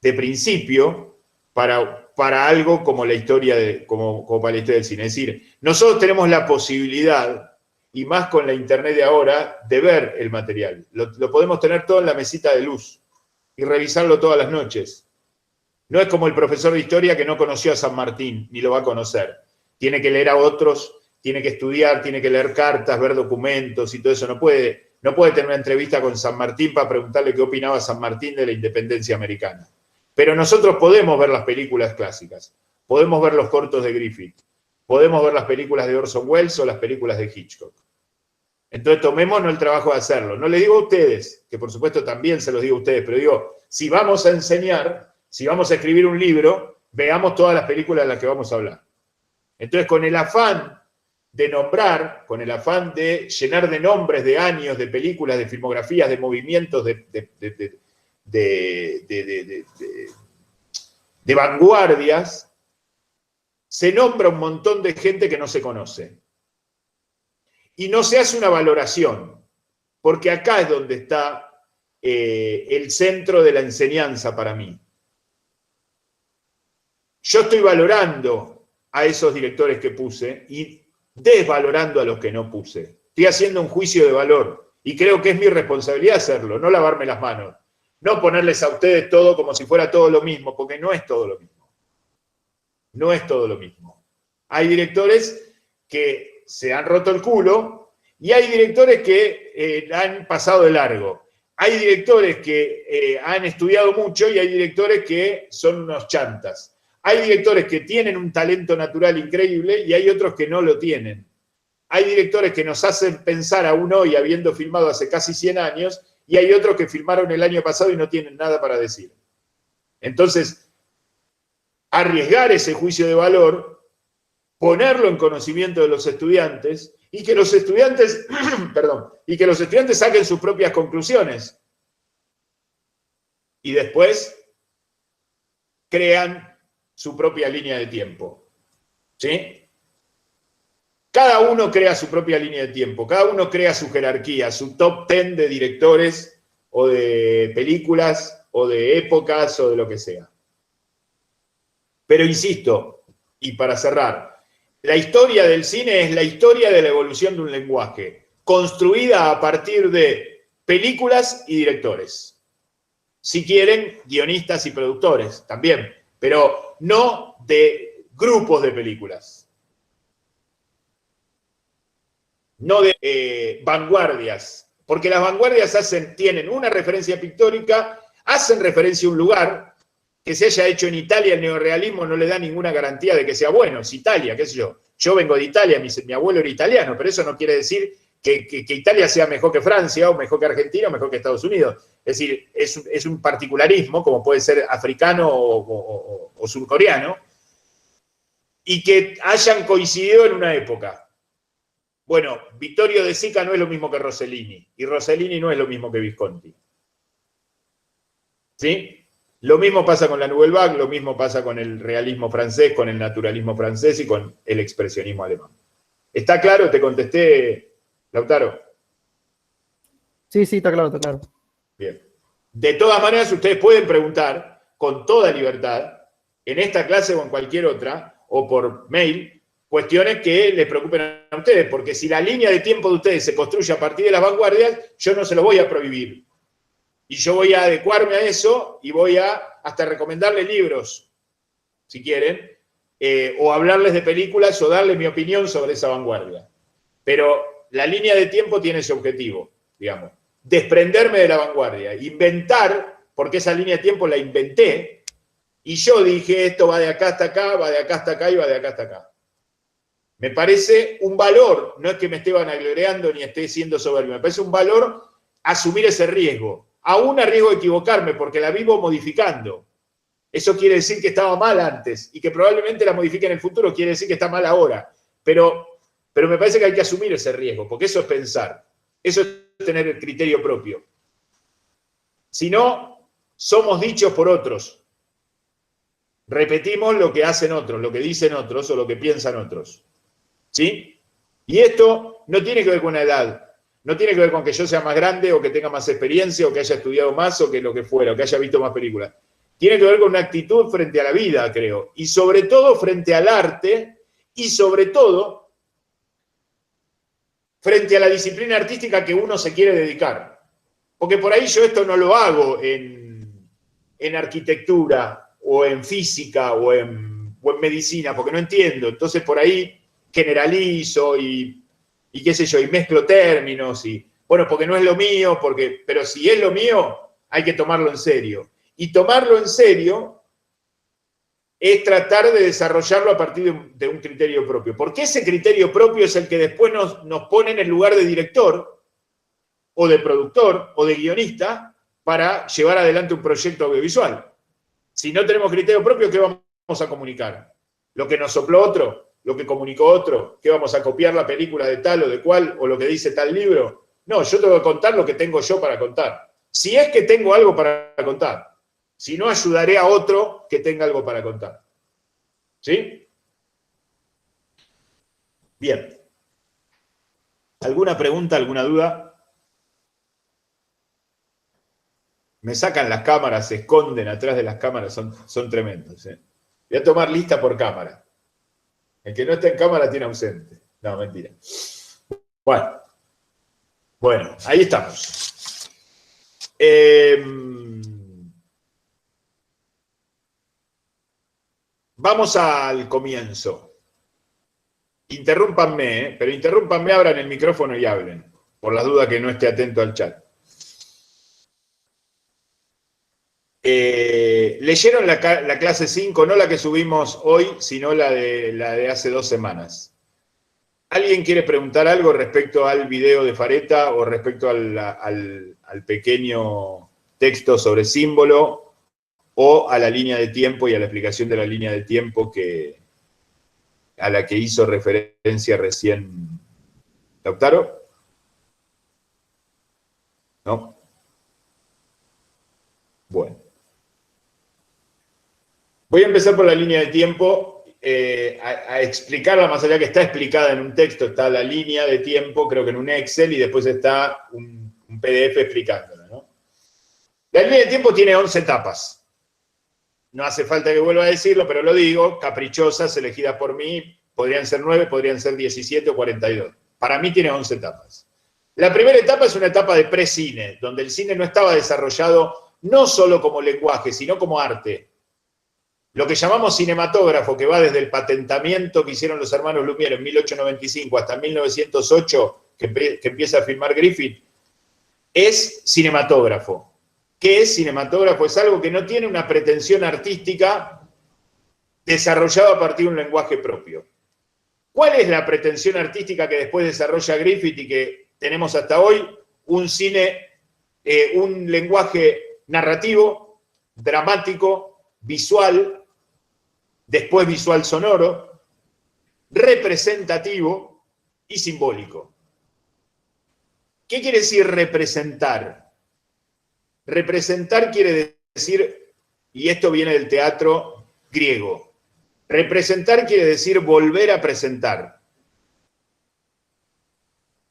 de principio para algo como la historia como para la historia del cine. Es decir, nosotros tenemos la posibilidad, y más con la internet de ahora, de ver el material. Lo podemos tener todo en la mesita de luz y revisarlo todas las noches. No es como el profesor de historia que no conoció a San Martín, ni lo va a conocer. Tiene que leer a otros, tiene que estudiar, tiene que leer cartas, ver documentos y todo eso. No puede tener una entrevista con San Martín para preguntarle qué opinaba San Martín de la independencia americana. Pero nosotros podemos ver las películas clásicas, podemos ver los cortos de Griffith, podemos ver las películas de Orson Welles o las películas de Hitchcock. Entonces tomémonos el trabajo de hacerlo. No le digo a ustedes, que por supuesto también se los digo a ustedes, pero digo, si vamos a enseñar, si vamos a escribir un libro, veamos todas las películas de las que vamos a hablar. Entonces, con el afán de nombrar, con el afán de llenar de nombres, de años, de películas, de filmografías, de movimientos, de vanguardias, se nombra un montón de gente que no se conoce. Y no se hace una valoración, porque acá es donde está el centro de la enseñanza para mí. Yo estoy valorando a esos directores que puse y desvalorando a los que no puse. Estoy haciendo un juicio de valor y creo que es mi responsabilidad hacerlo, no lavarme las manos, no ponerles a ustedes todo como si fuera todo lo mismo, porque no es todo lo mismo. No es todo lo mismo. Hay directores que se han roto el culo y hay directores que han pasado de largo. Hay directores que han estudiado mucho y hay directores que son unos chantas. Hay directores que tienen un talento natural increíble y hay otros que no lo tienen. Hay directores que nos hacen pensar aún hoy, habiendo filmado hace casi 100 años, y hay otros que filmaron el año pasado y no tienen nada para decir. Entonces, arriesgar ese juicio de valor, ponerlo en conocimiento de los estudiantes y que los estudiantes, saquen sus propias conclusiones. Y después crean su propia línea de tiempo. ¿Sí? Cada uno crea su propia línea de tiempo, cada uno crea su jerarquía, su top 10 de directores o de películas o de épocas o de lo que sea. Pero insisto, y para cerrar, la historia del cine es la historia de la evolución de un lenguaje, construida a partir de películas y directores. Si quieren, guionistas y productores también, pero no de grupos de películas. No de vanguardias, porque las vanguardias tienen una referencia pictórica, hacen referencia a un lugar. Que se haya hecho en Italia el neorrealismo no le da ninguna garantía de que sea bueno. Es Italia, qué sé yo. Yo vengo de Italia, mi abuelo era italiano, pero eso no quiere decir que Italia sea mejor que Francia, o mejor que Argentina, o mejor que Estados Unidos. Es decir, es un particularismo, como puede ser africano o surcoreano, y que hayan coincidido en una época. Bueno, Vittorio De Sica no es lo mismo que Rossellini, y Rossellini no es lo mismo que Visconti. ¿Sí? Lo mismo pasa con la Nouvelle Vague, lo mismo pasa con el realismo francés, con el naturalismo francés y con el expresionismo alemán. ¿Está claro? ¿Te contesté, Lautaro? Sí, está claro, está claro. Bien. De todas maneras, ustedes pueden preguntar con toda libertad, en esta clase o en cualquier otra, o por mail, cuestiones que les preocupen a ustedes, porque si la línea de tiempo de ustedes se construye a partir de las vanguardias, yo no se lo voy a prohibir. Y yo voy a adecuarme a eso y voy a hasta recomendarles libros, si quieren, o hablarles de películas o darles mi opinión sobre esa vanguardia. Pero la línea de tiempo tiene ese objetivo, digamos. Desprenderme de la vanguardia, inventar, porque esa línea de tiempo la inventé, y yo dije, esto va de acá hasta acá, va de acá hasta acá y va de acá hasta acá. Me parece un valor, no es que me esté vanagloriando ni esté siendo soberbio, me parece un valor asumir ese riesgo. Aún a riesgo de equivocarme, porque la vivo modificando. Eso quiere decir que estaba mal antes y que probablemente la modifique en el futuro, quiere decir que está mal ahora. Pero me parece que hay que asumir ese riesgo, porque eso es pensar. Eso es tener el criterio propio. Si no, somos dichos por otros. Repetimos lo que hacen otros, lo que dicen otros o lo que piensan otros. ¿Sí? Y esto no tiene que ver con la edad. No tiene que ver con que yo sea más grande o que tenga más experiencia o que haya estudiado más o que lo que fuera, o que haya visto más películas. Tiene que ver con una actitud frente a la vida, creo. Y sobre todo frente al arte y sobre todo frente a la disciplina artística que uno se quiere dedicar. Porque por ahí yo esto no lo hago en arquitectura o en física o en medicina, porque no entiendo. Entonces por ahí generalizo y qué sé yo, y mezclo términos, y bueno, porque no es lo mío, pero si es lo mío, hay que tomarlo en serio. Y tomarlo en serio es tratar de desarrollarlo a partir de un criterio propio. Porque ese criterio propio es el que después nos pone en el lugar de director, o de productor, o de guionista, para llevar adelante un proyecto audiovisual. Si no tenemos criterio propio, ¿qué vamos a comunicar? ¿Lo que nos sopló otro? ¿Lo que comunicó otro? ¿Qué vamos a copiar la película de tal o de cual? ¿O lo que dice tal libro? No, yo tengo que contar lo que tengo yo para contar. Si es que tengo algo para contar. Si no, ayudaré a otro que tenga algo para contar. ¿Sí? Bien. ¿Alguna pregunta, alguna duda? Me sacan las cámaras, se esconden atrás de las cámaras, son tremendos. Voy a tomar lista por cámara. El que no está en cámara tiene ausente. No, mentira. Bueno, ahí estamos. Vamos al comienzo. Interrúmpanme, pero interrúmpanme, abran el micrófono y hablen, por las dudas que no esté atento al chat. Leyeron la clase 5, no la que subimos hoy, sino la de hace 2 semanas. ¿Alguien quiere preguntar algo respecto al video de Fareta o respecto al pequeño texto sobre símbolo o a la línea de tiempo y a la explicación de la línea de tiempo a la que hizo referencia recién Lautaro? ¿No? Bueno. Voy a empezar por la línea de tiempo, a explicarla, más allá que está explicada en un texto, está la línea de tiempo, creo que en un Excel, y después está un PDF explicándola, ¿no? La línea de tiempo tiene 11 etapas. No hace falta que vuelva a decirlo, pero lo digo, caprichosas, elegidas por mí, podrían ser 9, podrían ser 17 o 42. Para mí tiene 11 etapas. La primera etapa es una etapa de pre-cine, donde el cine no estaba desarrollado no solo como lenguaje, sino como arte. Lo que llamamos cinematógrafo, que va desde el patentamiento que hicieron los hermanos Lumière en 1895 hasta 1908, que empieza a filmar Griffith, es cinematógrafo. ¿Qué es cinematógrafo? Es algo que no tiene una pretensión artística desarrollado a partir de un lenguaje propio. ¿Cuál es la pretensión artística que después desarrolla Griffith y que tenemos hasta hoy? Un lenguaje narrativo, dramático, visual, después visual sonoro, representativo y simbólico. ¿Qué quiere decir representar? Representar quiere decir, y esto viene del teatro griego, representar quiere decir volver a presentar.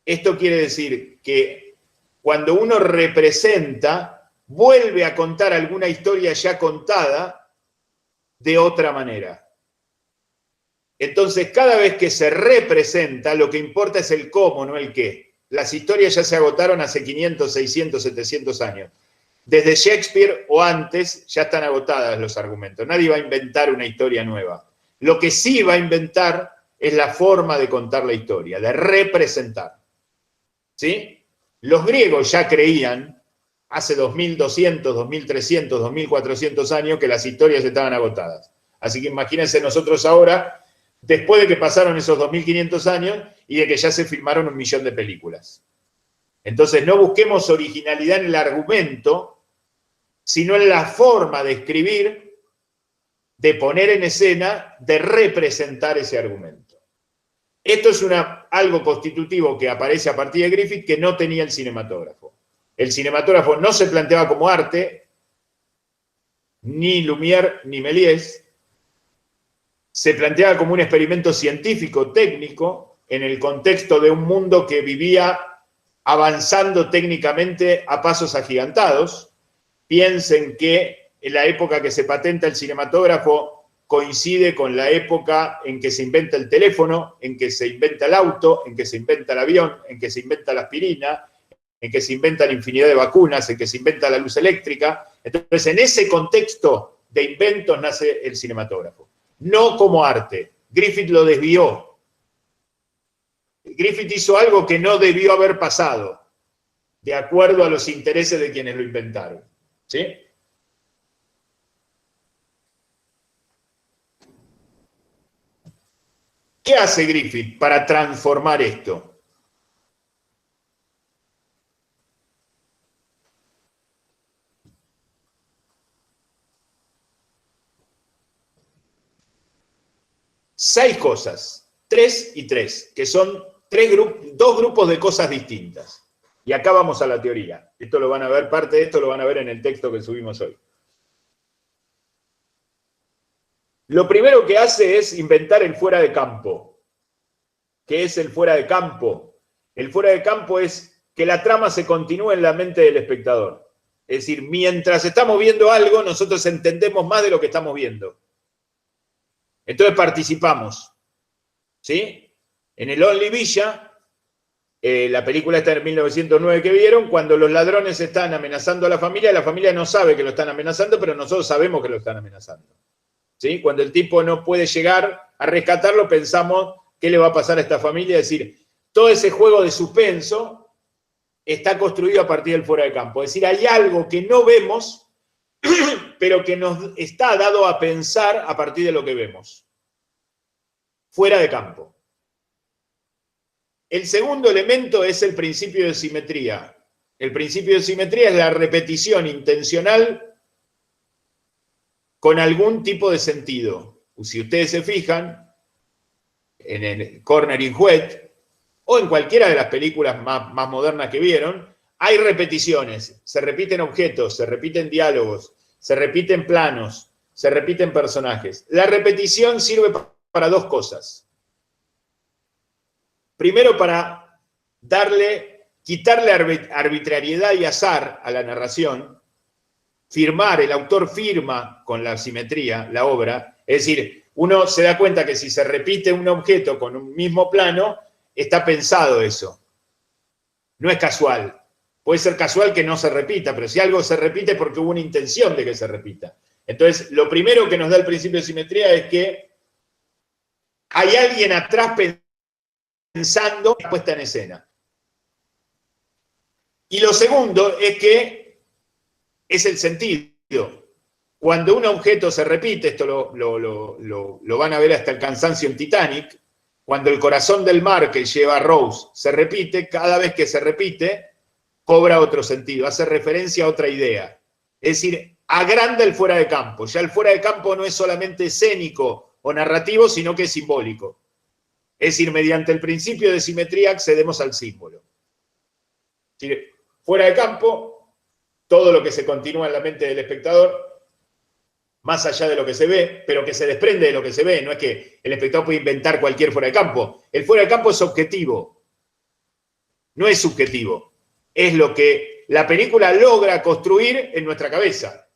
Esto quiere decir que cuando uno representa, vuelve a contar alguna historia ya contada de otra manera. Entonces, cada vez que se representa, lo que importa es el cómo, no el qué. Las historias ya se agotaron hace 500, 600, 700 años. Desde Shakespeare o antes ya están agotadas los argumentos. Nadie va a inventar una historia nueva. Lo que sí va a inventar es la forma de contar la historia, de representar. ¿Sí? Los griegos ya creían hace 2200, 2300, 2400 años que las historias estaban agotadas. Así que imagínense nosotros ahora, después de que pasaron esos 2500 años y de que ya se filmaron 1 millón de películas. Entonces no busquemos originalidad en el argumento, sino en la forma de escribir, de poner en escena, de representar ese argumento. Esto es algo constitutivo que aparece a partir de Griffith que no tenía el cinematógrafo. El cinematógrafo no se planteaba como arte, ni Lumière ni Méliès. Se planteaba como un experimento científico, técnico, en el contexto de un mundo que vivía avanzando técnicamente a pasos agigantados. Piensen que en la época que se patenta el cinematógrafo coincide con la época en que se inventa el teléfono, en que se inventa el auto, en que se inventa el avión, en que se inventa la aspirina, en que se inventan infinidad de vacunas, en que se inventa la luz eléctrica. Entonces, en ese contexto de inventos nace el cinematógrafo. No como arte. Griffith lo desvió. Griffith hizo algo que no debió haber pasado, de acuerdo a los intereses de quienes lo inventaron. ¿Sí? ¿Qué hace Griffith para transformar esto? Seis cosas, 3 y 3, que son dos grupos de cosas distintas. Y acá vamos a la teoría. Esto lo van a ver, parte de esto lo van a ver en el texto que subimos hoy. Lo primero que hace es inventar el fuera de campo. ¿Qué es el fuera de campo? El fuera de campo es que la trama se continúe en la mente del espectador. Es decir, mientras estamos viendo algo, nosotros entendemos más de lo que estamos viendo. Entonces participamos. ¿Sí? En el Only Villa, la película está en 1909 que vieron, cuando los ladrones están amenazando a la familia no sabe que lo están amenazando, pero nosotros sabemos que lo están amenazando. ¿Sí? Cuando el tipo no puede llegar a rescatarlo, pensamos qué le va a pasar a esta familia. Es decir, todo ese juego de suspenso está construido a partir del fuera de campo. Es decir, hay algo que no vemos, pero que nos está dado a pensar a partir de lo que vemos. Fuera de campo. El segundo elemento es el principio de simetría. El principio de simetría es la repetición intencional con algún tipo de sentido. Si ustedes se fijan, en el Corner in Wet, o en cualquiera de las películas más modernas que vieron, hay repeticiones, se repiten objetos, se repiten diálogos, se repiten planos, se repiten personajes. La repetición sirve para dos cosas. Primero, para quitarle arbitrariedad y azar a la narración, el autor firma con la simetría la obra, es decir, uno se da cuenta que si se repite un objeto con un mismo plano, está pensado eso. No es casual. Puede ser casual que no se repita, pero si algo se repite es porque hubo una intención de que se repita. Entonces, lo primero que nos da el principio de simetría es que hay alguien atrás pensando en la puesta en escena. Y lo segundo es que es el sentido. Cuando un objeto se repite, esto lo van a ver hasta el cansancio en Titanic, cuando el corazón del mar que lleva a Rose se repite, cada vez que se repite, cobra otro sentido, hace referencia a otra idea. Es decir, agranda el fuera de campo. Ya el fuera de campo no es solamente escénico o narrativo, sino que es simbólico. Es decir, mediante el principio de simetría accedemos al símbolo. Es decir, fuera de campo, todo lo que se continúa en la mente del espectador, más allá de lo que se ve, pero que se desprende de lo que se ve. No es que el espectador puede inventar cualquier fuera de campo. El fuera de campo es objetivo, no es subjetivo. Es lo que la película logra construir en nuestra cabeza.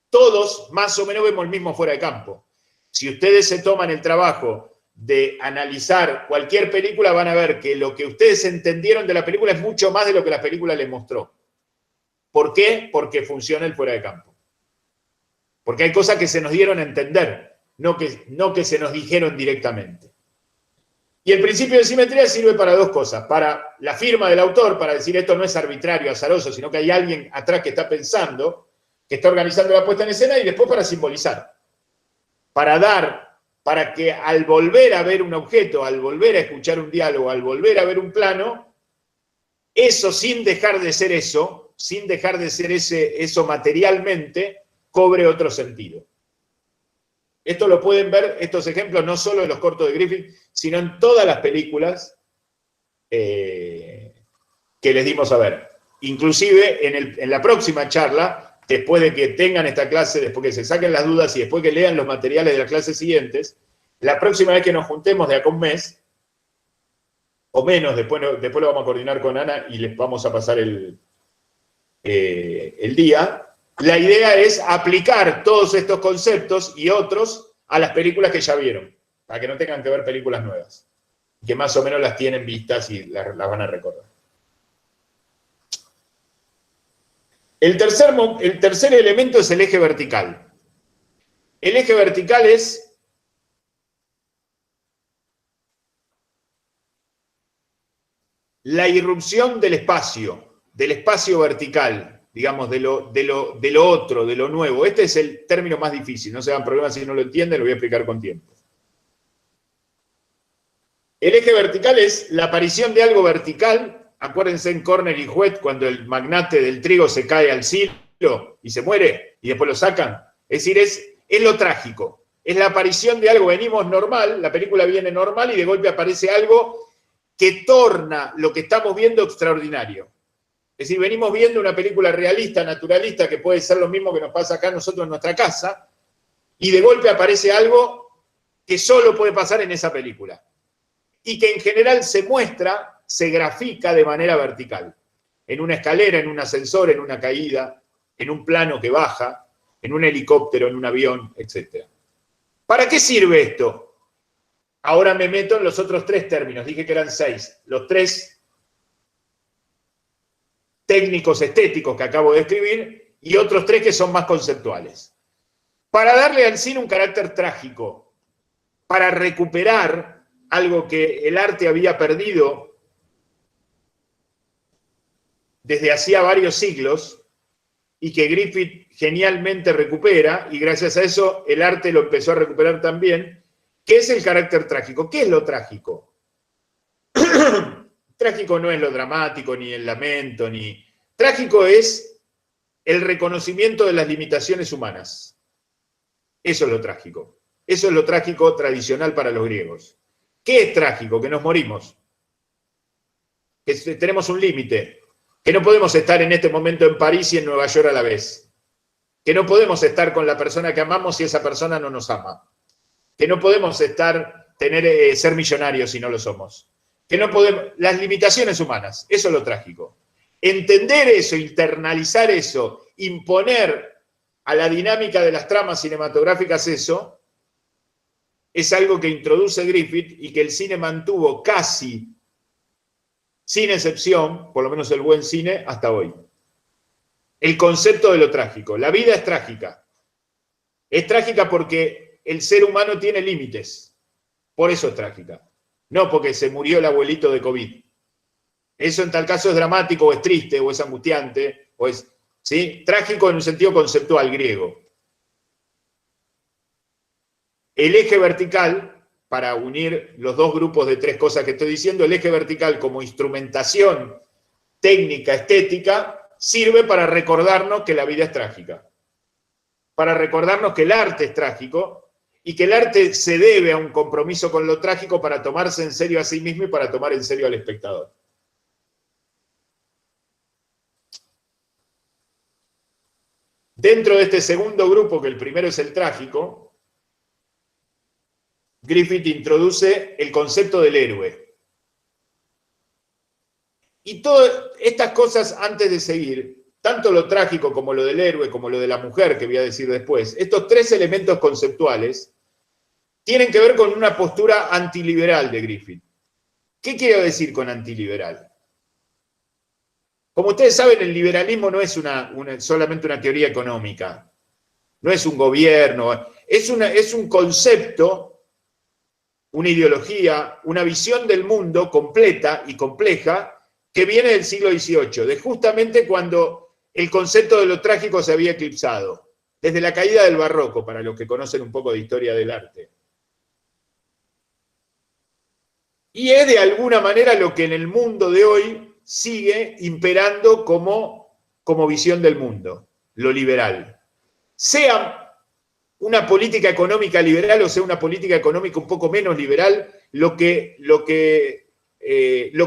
Todos más o menos vemos el mismo fuera de campo. Si ustedes se toman el trabajo de analizar cualquier película, van a ver que lo que ustedes entendieron de la película es mucho más de lo que la película les mostró. ¿Por qué? Porque funciona el fuera de campo. Porque hay cosas que se nos dieron a entender, no que se nos dijeron directamente. Y el principio de simetría sirve para dos cosas. Para la firma del autor, para decir esto no es arbitrario, azaroso, sino que hay alguien atrás que está pensando, que está organizando la puesta en escena, y después para simbolizar. Para que al volver a ver un objeto, al volver a escuchar un diálogo, al volver a ver un plano, eso sin dejar de ser eso, sin dejar de ser eso materialmente, cobre otro sentido. Esto lo pueden ver, estos ejemplos, no solo en los cortos de Griffith, sino en todas las películas que les dimos a ver. Inclusive en la próxima charla, después de que tengan esta clase, después que se saquen las dudas y después que lean los materiales de las clases siguientes, la próxima vez que nos juntemos de acá un mes, o menos, después lo vamos a coordinar con Ana y les vamos a pasar el día. La idea es aplicar todos estos conceptos y otros a las películas que ya vieron, para que no tengan que ver películas nuevas, que más o menos las tienen vistas y las van a recordar. El tercer elemento es el eje vertical. El eje vertical es la irrupción del espacio vertical, digamos, de lo otro, de lo nuevo. Este es el término más difícil, no se hagan problemas si no lo entienden, lo voy a explicar con tiempo. El eje vertical es la aparición de algo vertical. Acuérdense en Corner in Wet, cuando el magnate del trigo se cae al silo y se muere, y después lo sacan. Es decir, es lo trágico. Es la aparición de algo, venimos normal, la película viene normal y de golpe aparece algo que torna lo que estamos viendo extraordinario. Es decir, venimos viendo una película realista, naturalista, que puede ser lo mismo que nos pasa acá nosotros en nuestra casa, y de golpe aparece algo que solo puede pasar en esa película. Y que en general se muestra, se grafica de manera vertical. En una escalera, en un ascensor, en una caída. en un plano que baja, en un helicóptero, en un avión, etc. ¿Para qué sirve esto? Ahora me meto en los otros 3 términos, dije que eran 6, los 3 técnicos estéticos que acabo de escribir y otros 3 que son más conceptuales. Para darle al cine un carácter trágico, para recuperar algo que el arte había perdido desde hacía varios siglos y que Griffith genialmente recupera, y gracias a eso el arte lo empezó a recuperar también. ¿Qué es el carácter trágico? ¿Qué es lo trágico? Trágico no es lo dramático, ni el lamento, ni... Trágico es el reconocimiento de las limitaciones humanas. Eso es lo trágico. Eso es lo trágico tradicional para los griegos. ¿Qué es trágico? Que nos morimos. Que tenemos un límite. Que no podemos estar en este momento en París y en Nueva York a la vez. Que no podemos estar con la persona que amamos si esa persona no nos ama. Que no podemos ser millonarios si no lo somos. Que no podemos, las limitaciones humanas, eso es lo trágico. Entender eso, internalizar eso, imponer a la dinámica de las tramas cinematográficas eso, es algo que introduce Griffith y que el cine mantuvo casi, sin excepción, por lo menos el buen cine, hasta hoy. El concepto de lo trágico. La vida es trágica. Es trágica porque el ser humano tiene límites. Por eso es trágica. No porque se murió el abuelito de COVID. Eso en tal caso es dramático, o es triste, o es angustiante, o es, ¿sí? Trágico en un sentido conceptual griego. El eje vertical, para unir los 2 grupos de 3 cosas que estoy diciendo, el eje vertical como instrumentación técnica, estética, sirve para recordarnos que la vida es trágica. Para recordarnos que el arte es trágico, y que el arte se debe a un compromiso con lo trágico para tomarse en serio a sí mismo y para tomar en serio al espectador. Dentro de este segundo grupo, que el primero es el trágico, Griffith introduce el concepto del héroe. Y todas estas cosas, antes de seguir, tanto lo trágico como lo del héroe, como lo de la mujer, que voy a decir después, estos 3 elementos conceptuales tienen que ver con una postura antiliberal de Griffith. ¿Qué quiero decir con antiliberal? Como ustedes saben, el liberalismo no es solamente una teoría económica, no es un gobierno, es un concepto, una ideología, una visión del mundo completa y compleja que viene del siglo XVIII, de justamente cuando el concepto de lo trágico se había eclipsado, desde la caída del barroco, para los que conocen un poco de historia del arte. Y es de alguna manera lo que en el mundo de hoy sigue imperando como visión del mundo, lo liberal. Sea una política económica liberal o sea una política económica un poco menos liberal, lo que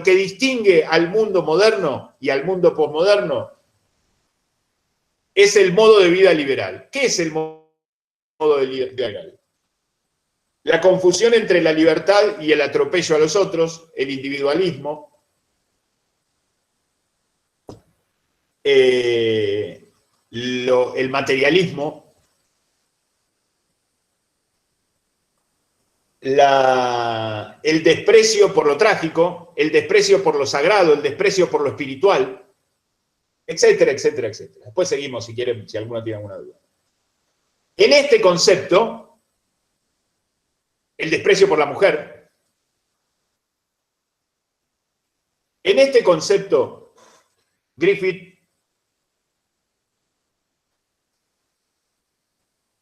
distingue al mundo moderno y al mundo posmoderno es el modo de vida liberal. ¿Qué es el modo de vida liberal? La confusión entre la libertad y el atropello a los otros, el individualismo, el materialismo, el desprecio por lo trágico, el desprecio por lo sagrado, el desprecio por lo espiritual, etcétera, etcétera, etcétera. Después seguimos si quieren, si alguno tiene alguna duda. En este concepto, el desprecio por la mujer, en este concepto, Griffith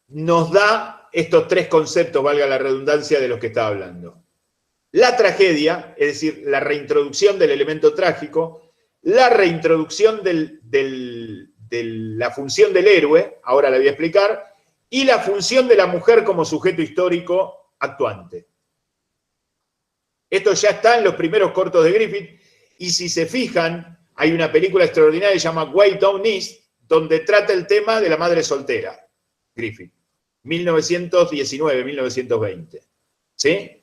nos da estos 3 conceptos, valga la redundancia, de los que está hablando. La tragedia, es decir, la reintroducción del elemento trágico, la reintroducción de la función del héroe, ahora la voy a explicar, y la función de la mujer como sujeto histórico actuante. Esto ya está en los primeros cortos de Griffith, y si se fijan, hay una película extraordinaria que se llama Way Down East, donde trata el tema de la madre soltera, Griffith, 1919, 1920. ¿Sí?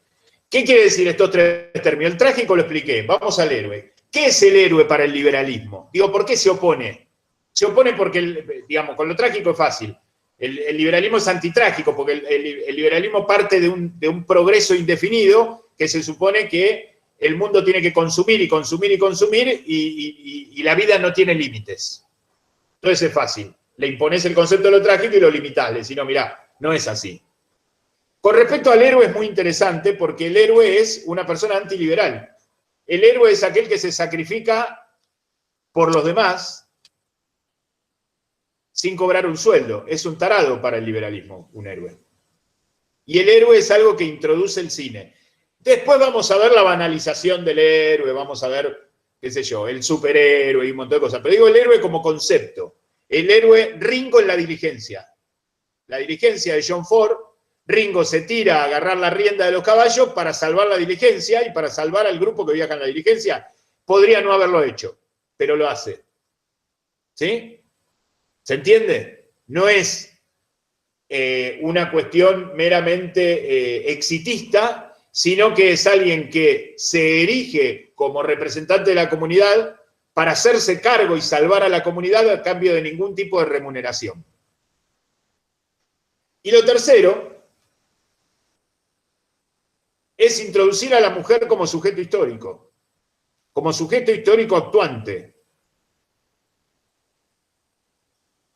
¿Qué quiere decir estos 3 términos? El trágico lo expliqué, vamos al héroe. ¿Qué es el héroe para el liberalismo? Digo, ¿por qué se opone? Se opone porque, digamos, con lo trágico es fácil. El liberalismo es antitrágico, porque el liberalismo parte de un progreso indefinido que se supone que el mundo tiene que consumir y consumir y consumir y la vida no tiene límites. Entonces es fácil. Le impones el concepto de lo trágico y lo limitás. Le decís, no, mirá, no es así. Con respecto al héroe es muy interesante porque el héroe es una persona antiliberal. El héroe es aquel que se sacrifica por los demás sin cobrar un sueldo. Es un tarado para el liberalismo, un héroe. Y el héroe es algo que introduce el cine. Después vamos a ver la banalización del héroe, vamos a ver, qué sé yo, el superhéroe y un montón de cosas. Pero digo el héroe como concepto. El héroe, Ringo en la diligencia. La diligencia de John Ford, Ringo se tira a agarrar la rienda de los caballos para salvar la diligencia y para salvar al grupo que viaja en la diligencia. Podría no haberlo hecho, pero lo hace. ¿Sí? ¿Se entiende? No es una cuestión meramente exitista, sino que es alguien que se erige como representante de la comunidad para hacerse cargo y salvar a la comunidad a cambio de ningún tipo de remuneración. Y lo tercero es introducir a la mujer como sujeto histórico actuante.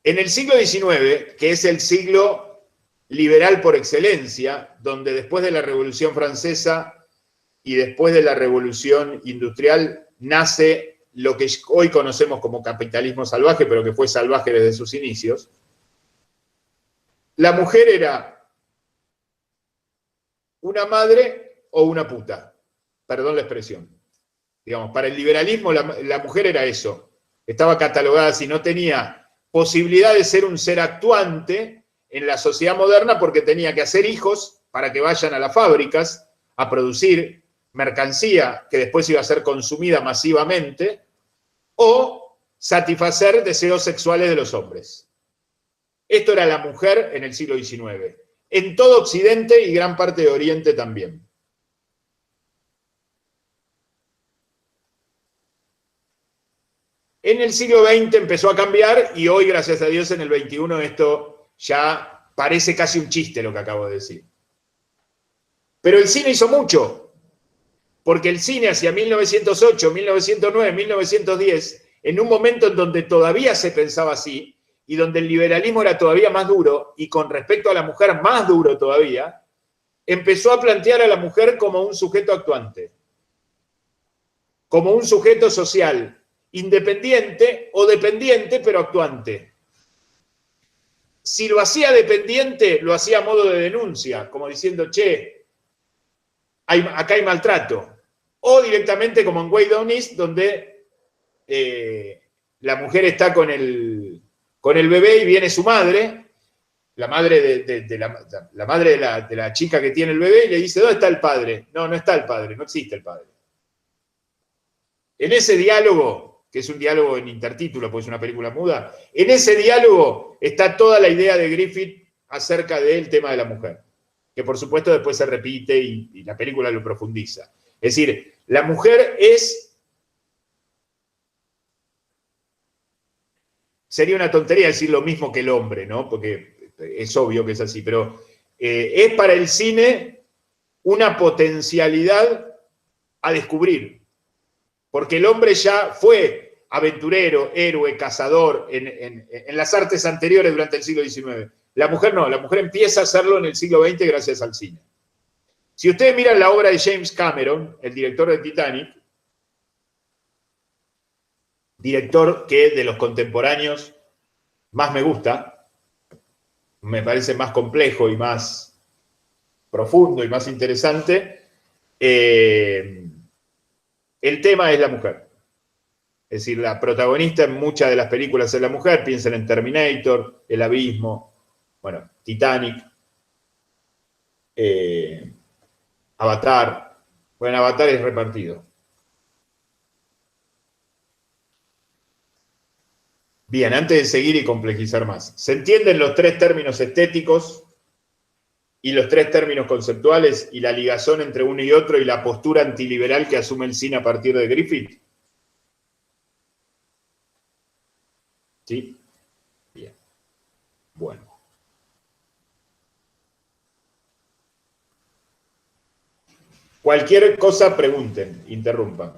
En el siglo XIX, que es el siglo liberal por excelencia, donde después de la Revolución Francesa y después de la Revolución Industrial nace lo que hoy conocemos como capitalismo salvaje, pero que fue salvaje desde sus inicios, la mujer era una madre o una puta. Perdón la expresión. Digamos, para el liberalismo la mujer era eso. Estaba catalogada, si no tenía posibilidad de ser un ser actuante en la sociedad moderna porque tenía que hacer hijos para que vayan a las fábricas a producir mercancía que después iba a ser consumida masivamente o satisfacer deseos sexuales de los hombres. Esto era la mujer en el siglo XIX, en todo Occidente y gran parte de Oriente también. En el siglo XX empezó a cambiar y hoy, gracias a Dios, en el XXI esto ya parece casi un chiste lo que acabo de decir. Pero el cine hizo mucho, porque el cine hacia 1908, 1909, 1910, en un momento en donde todavía se pensaba así y donde el liberalismo era todavía más duro y con respecto a la mujer más duro todavía, empezó a plantear a la mujer como un sujeto actuante, como un sujeto social, independiente o dependiente, pero actuante. Si lo hacía dependiente, lo hacía a modo de denuncia, como diciendo, che, acá hay maltrato. O directamente como en Way Down East, donde la mujer está con el bebé y viene su madre, la madre de la chica que tiene el bebé, y le dice, ¿dónde está el padre? No, no está el padre, no existe el padre. En ese diálogo, que es un diálogo en intertítulo, porque es una película muda, en ese diálogo está toda la idea de Griffith acerca del tema de la mujer, que por supuesto después se repite y la película lo profundiza. Es decir, la mujer sería una tontería decir lo mismo que el hombre, ¿no? Porque es obvio que es así, pero es para el cine una potencialidad a descubrir. Porque el hombre ya fue aventurero, héroe, cazador en las artes anteriores durante el siglo XIX. La mujer no, la mujer empieza a hacerlo en el siglo XX gracias al cine. Si ustedes miran la obra de James Cameron, el director de Titanic, director que de los contemporáneos más me gusta, me parece más complejo y más profundo y más interesante, el tema es la mujer. Es decir, la protagonista en muchas de las películas es la mujer. Piensen en Terminator, El Abismo, bueno, Titanic, Avatar. Bueno, Avatar es repartido. Bien, antes de seguir y complejizar más, ¿se entienden los tres términos estéticos y los tres términos conceptuales y la ligazón entre uno y otro y la postura antiliberal que asume el cine a partir de Griffith? ¿Sí? Bien. Bueno. Cualquier cosa pregunten, interrumpan.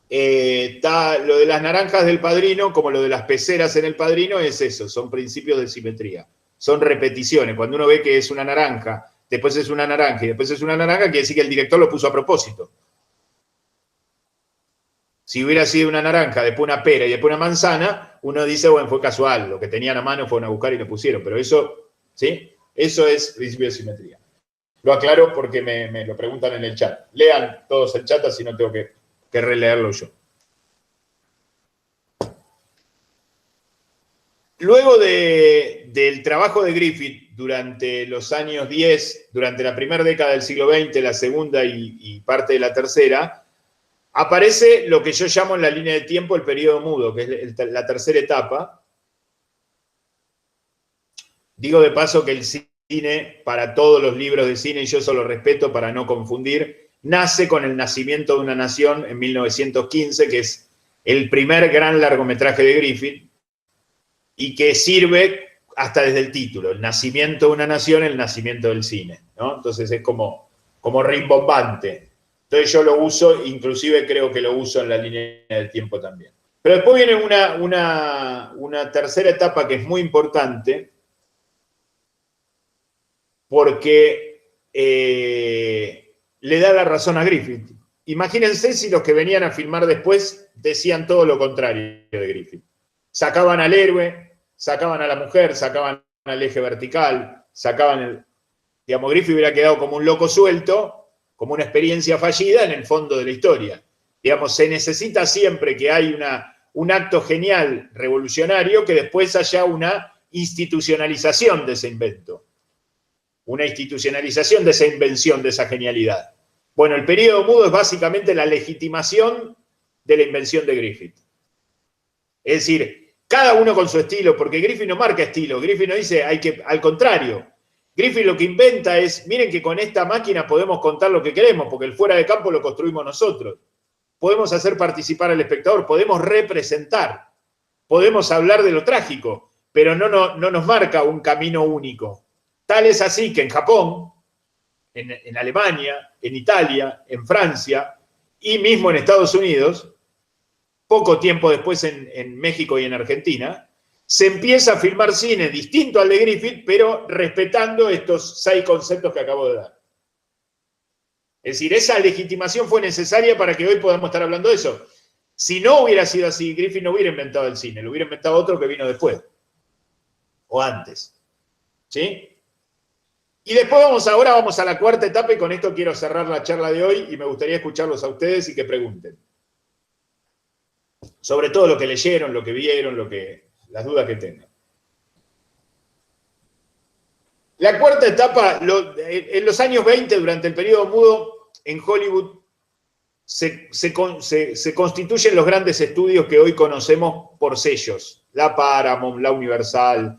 Está lo de las naranjas del Padrino, como lo de las peceras en el Padrino, es eso, son principios de simetría. Son repeticiones. Cuando uno ve que es una naranja, después es una naranja y después es una naranja, quiere decir que el director lo puso a propósito. Si hubiera sido una naranja, después una pera y después una manzana, uno dice, bueno, fue casual, lo que tenían a mano fueron a buscar y lo pusieron. Pero eso, ¿sí? Eso es principio de simetría. Lo aclaro porque me lo preguntan en el chat. Lean todos el chat, así no tengo que releerlo yo. Luego del trabajo de Griffith durante los años 10, durante la primera década del siglo XX, la segunda y parte de la tercera, aparece lo que yo llamo en la línea de tiempo el periodo mudo, que es la tercera etapa. Digo de paso que el cine, para todos los libros de cine, y yo solo respeto para no confundir, nace con El nacimiento de una nación en 1915, que es el primer gran largometraje de Griffith, y que sirve hasta desde el título, El nacimiento de una nación, el nacimiento del cine, ¿no? Entonces es como rimbombante. Entonces yo lo uso, inclusive creo que lo uso en la línea del tiempo también. Pero después viene una tercera etapa que es muy importante, porque le da la razón a Griffith. Imagínense si los que venían a filmar después decían todo lo contrario de Griffith. Sacaban al héroe, sacaban a la mujer, sacaban al eje vertical, sacaban el... Digamos, Griffith hubiera quedado como un loco suelto, como una experiencia fallida en el fondo de la historia. Digamos, se necesita siempre que hay un acto genial, revolucionario, que después haya una institucionalización de ese invento. Una institucionalización de esa invención, de esa genialidad. Bueno, el periodo mudo es básicamente la legitimación de la invención de Griffith. Es decir, cada uno con su estilo, porque Griffith no marca estilo, Griffith no dice, al contrario. Griffith lo que inventa es, miren que con esta máquina podemos contar lo que queremos, porque el fuera de campo lo construimos nosotros. Podemos hacer participar al espectador, podemos representar, podemos hablar de lo trágico, pero no nos marca un camino único. Tal es así que en Japón, en Alemania, en Italia, en Francia y mismo en Estados Unidos, poco tiempo después en México y en Argentina, se empieza a filmar cine distinto al de Griffith, pero respetando estos 6 conceptos que acabo de dar. Es decir, esa legitimación fue necesaria para que hoy podamos estar hablando de eso. Si no hubiera sido así, Griffith no hubiera inventado el cine, lo hubiera inventado otro que vino después. O antes. ¿Sí? Y después ahora vamos a la cuarta etapa y con esto quiero cerrar la charla de hoy y me gustaría escucharlos a ustedes y que pregunten. Sobre todo lo que leyeron, lo que vieron, las dudas que tengan. La cuarta etapa, en los años 20, durante el periodo mudo, en Hollywood se constituyen los grandes estudios que hoy conocemos por sellos. La Paramount, la Universal,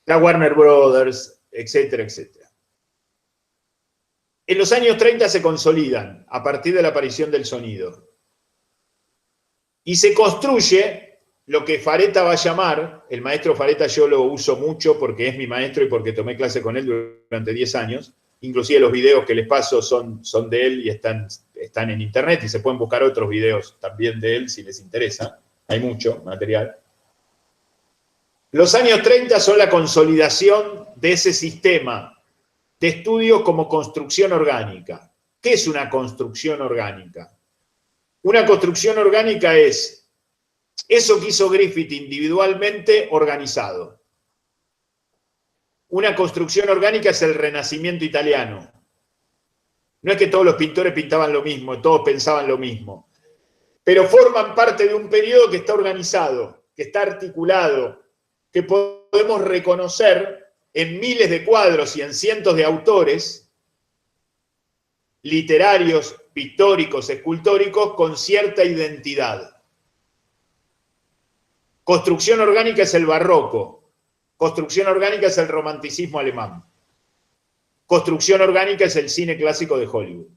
la Warner Brothers, etcétera, etcétera. En los años 30 se consolidan a partir de la aparición del sonido. Y se construye lo que Fareta va a llamar, el maestro Fareta yo lo uso mucho porque es mi maestro y porque tomé clase con él durante 10 años, inclusive los videos que les paso son de él y están en internet y se pueden buscar otros videos también de él si les interesa, hay mucho material. Los años 30 son la consolidación de ese sistema de estudios como construcción orgánica. ¿Qué es una construcción orgánica? Una construcción orgánica es eso que hizo Griffith individualmente organizado. Una construcción orgánica es el Renacimiento italiano. No es que todos los pintores pintaban lo mismo, todos pensaban lo mismo, pero forman parte de un periodo que está organizado, que está articulado, que podemos reconocer en miles de cuadros y en cientos de autores literarios, pictóricos, escultóricos, con cierta identidad. Construcción orgánica es el barroco. Construcción orgánica es el romanticismo alemán. Construcción orgánica es el cine clásico de Hollywood.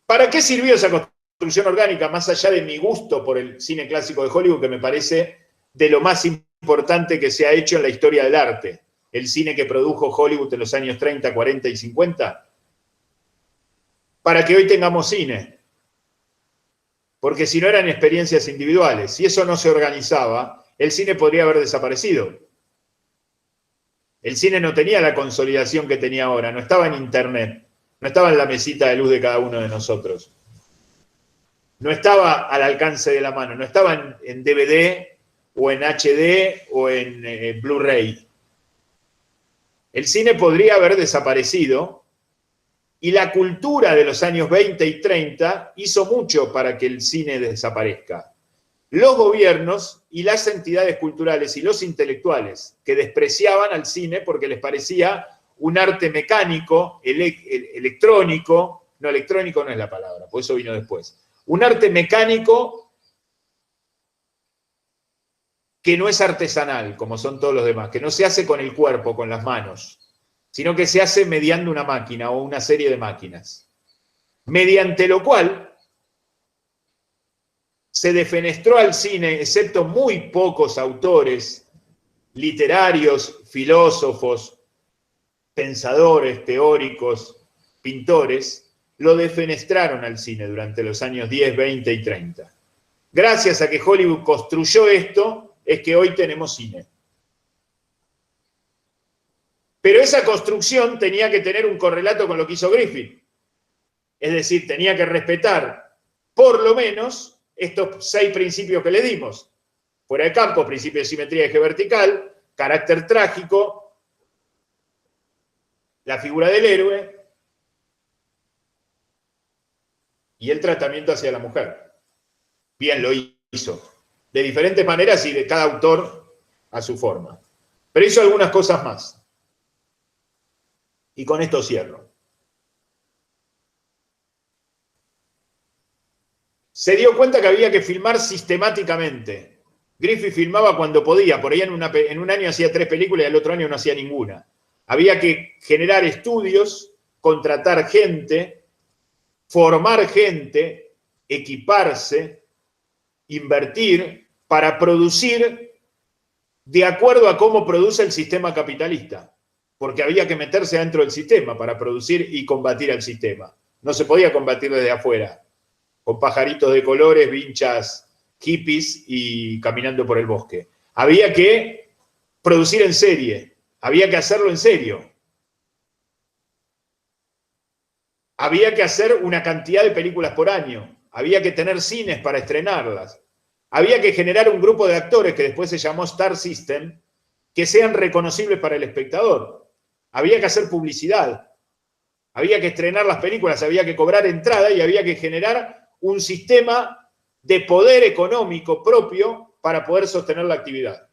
¿Para qué sirvió esa construcción construcción orgánica, más allá de mi gusto por el cine clásico de Hollywood, que me parece de lo más importante que se ha hecho en la historia del arte, el cine que produjo Hollywood en los años 30, 40 y 50, para que hoy tengamos cine. Porque si no eran experiencias individuales, si eso no se organizaba, el cine podría haber desaparecido. El cine no tenía la consolidación que tenía ahora, no estaba en internet, no estaba en la mesita de luz de cada uno de nosotros. No estaba al alcance de la mano, no estaba en DVD o en HD o en Blu-ray. El cine podría haber desaparecido y la cultura de los años 20 y 30 hizo mucho para que el cine desaparezca. Los gobiernos y las entidades culturales y los intelectuales que despreciaban al cine porque les parecía un arte mecánico, electrónico no es la palabra, por eso vino después, un arte mecánico que no es artesanal, como son todos los demás, que no se hace con el cuerpo, con las manos, sino que se hace mediante una máquina o una serie de máquinas, mediante lo cual se defenestró al cine, excepto muy pocos autores literarios, filósofos, pensadores, teóricos, pintores, lo defenestraron al cine durante los años 10, 20 y 30. Gracias a que Hollywood construyó esto, es que hoy tenemos cine. Pero esa construcción tenía que tener un correlato con lo que hizo Griffith. Es decir, tenía que respetar, por lo menos, estos 6 principios que le dimos. Fuera de campo, principio de simetría y eje vertical, carácter trágico, la figura del héroe y el tratamiento hacia la mujer. Bien, lo hizo. De diferentes maneras y de cada autor a su forma. Pero hizo algunas cosas más. Y con esto cierro. Se dio cuenta que había que filmar sistemáticamente. Griffith filmaba cuando podía, por ahí en un año hacía 3 películas y al otro año no hacía ninguna. Había que generar estudios, contratar gente, formar gente, equiparse, invertir para producir de acuerdo a cómo produce el sistema capitalista. Porque había que meterse dentro del sistema para producir y combatir al sistema. No se podía combatir desde afuera, con pajaritos de colores, vinchas, hippies y caminando por el bosque. Había que producir en serie, había que hacerlo en serio. Había que hacer una cantidad de películas por año, había que tener cines para estrenarlas. Había que generar un grupo de actores que después se llamó Star System, que sean reconocibles para el espectador. Había que hacer publicidad, había que estrenar las películas, había que cobrar entrada y había que generar un sistema de poder económico propio para poder sostener la actividad.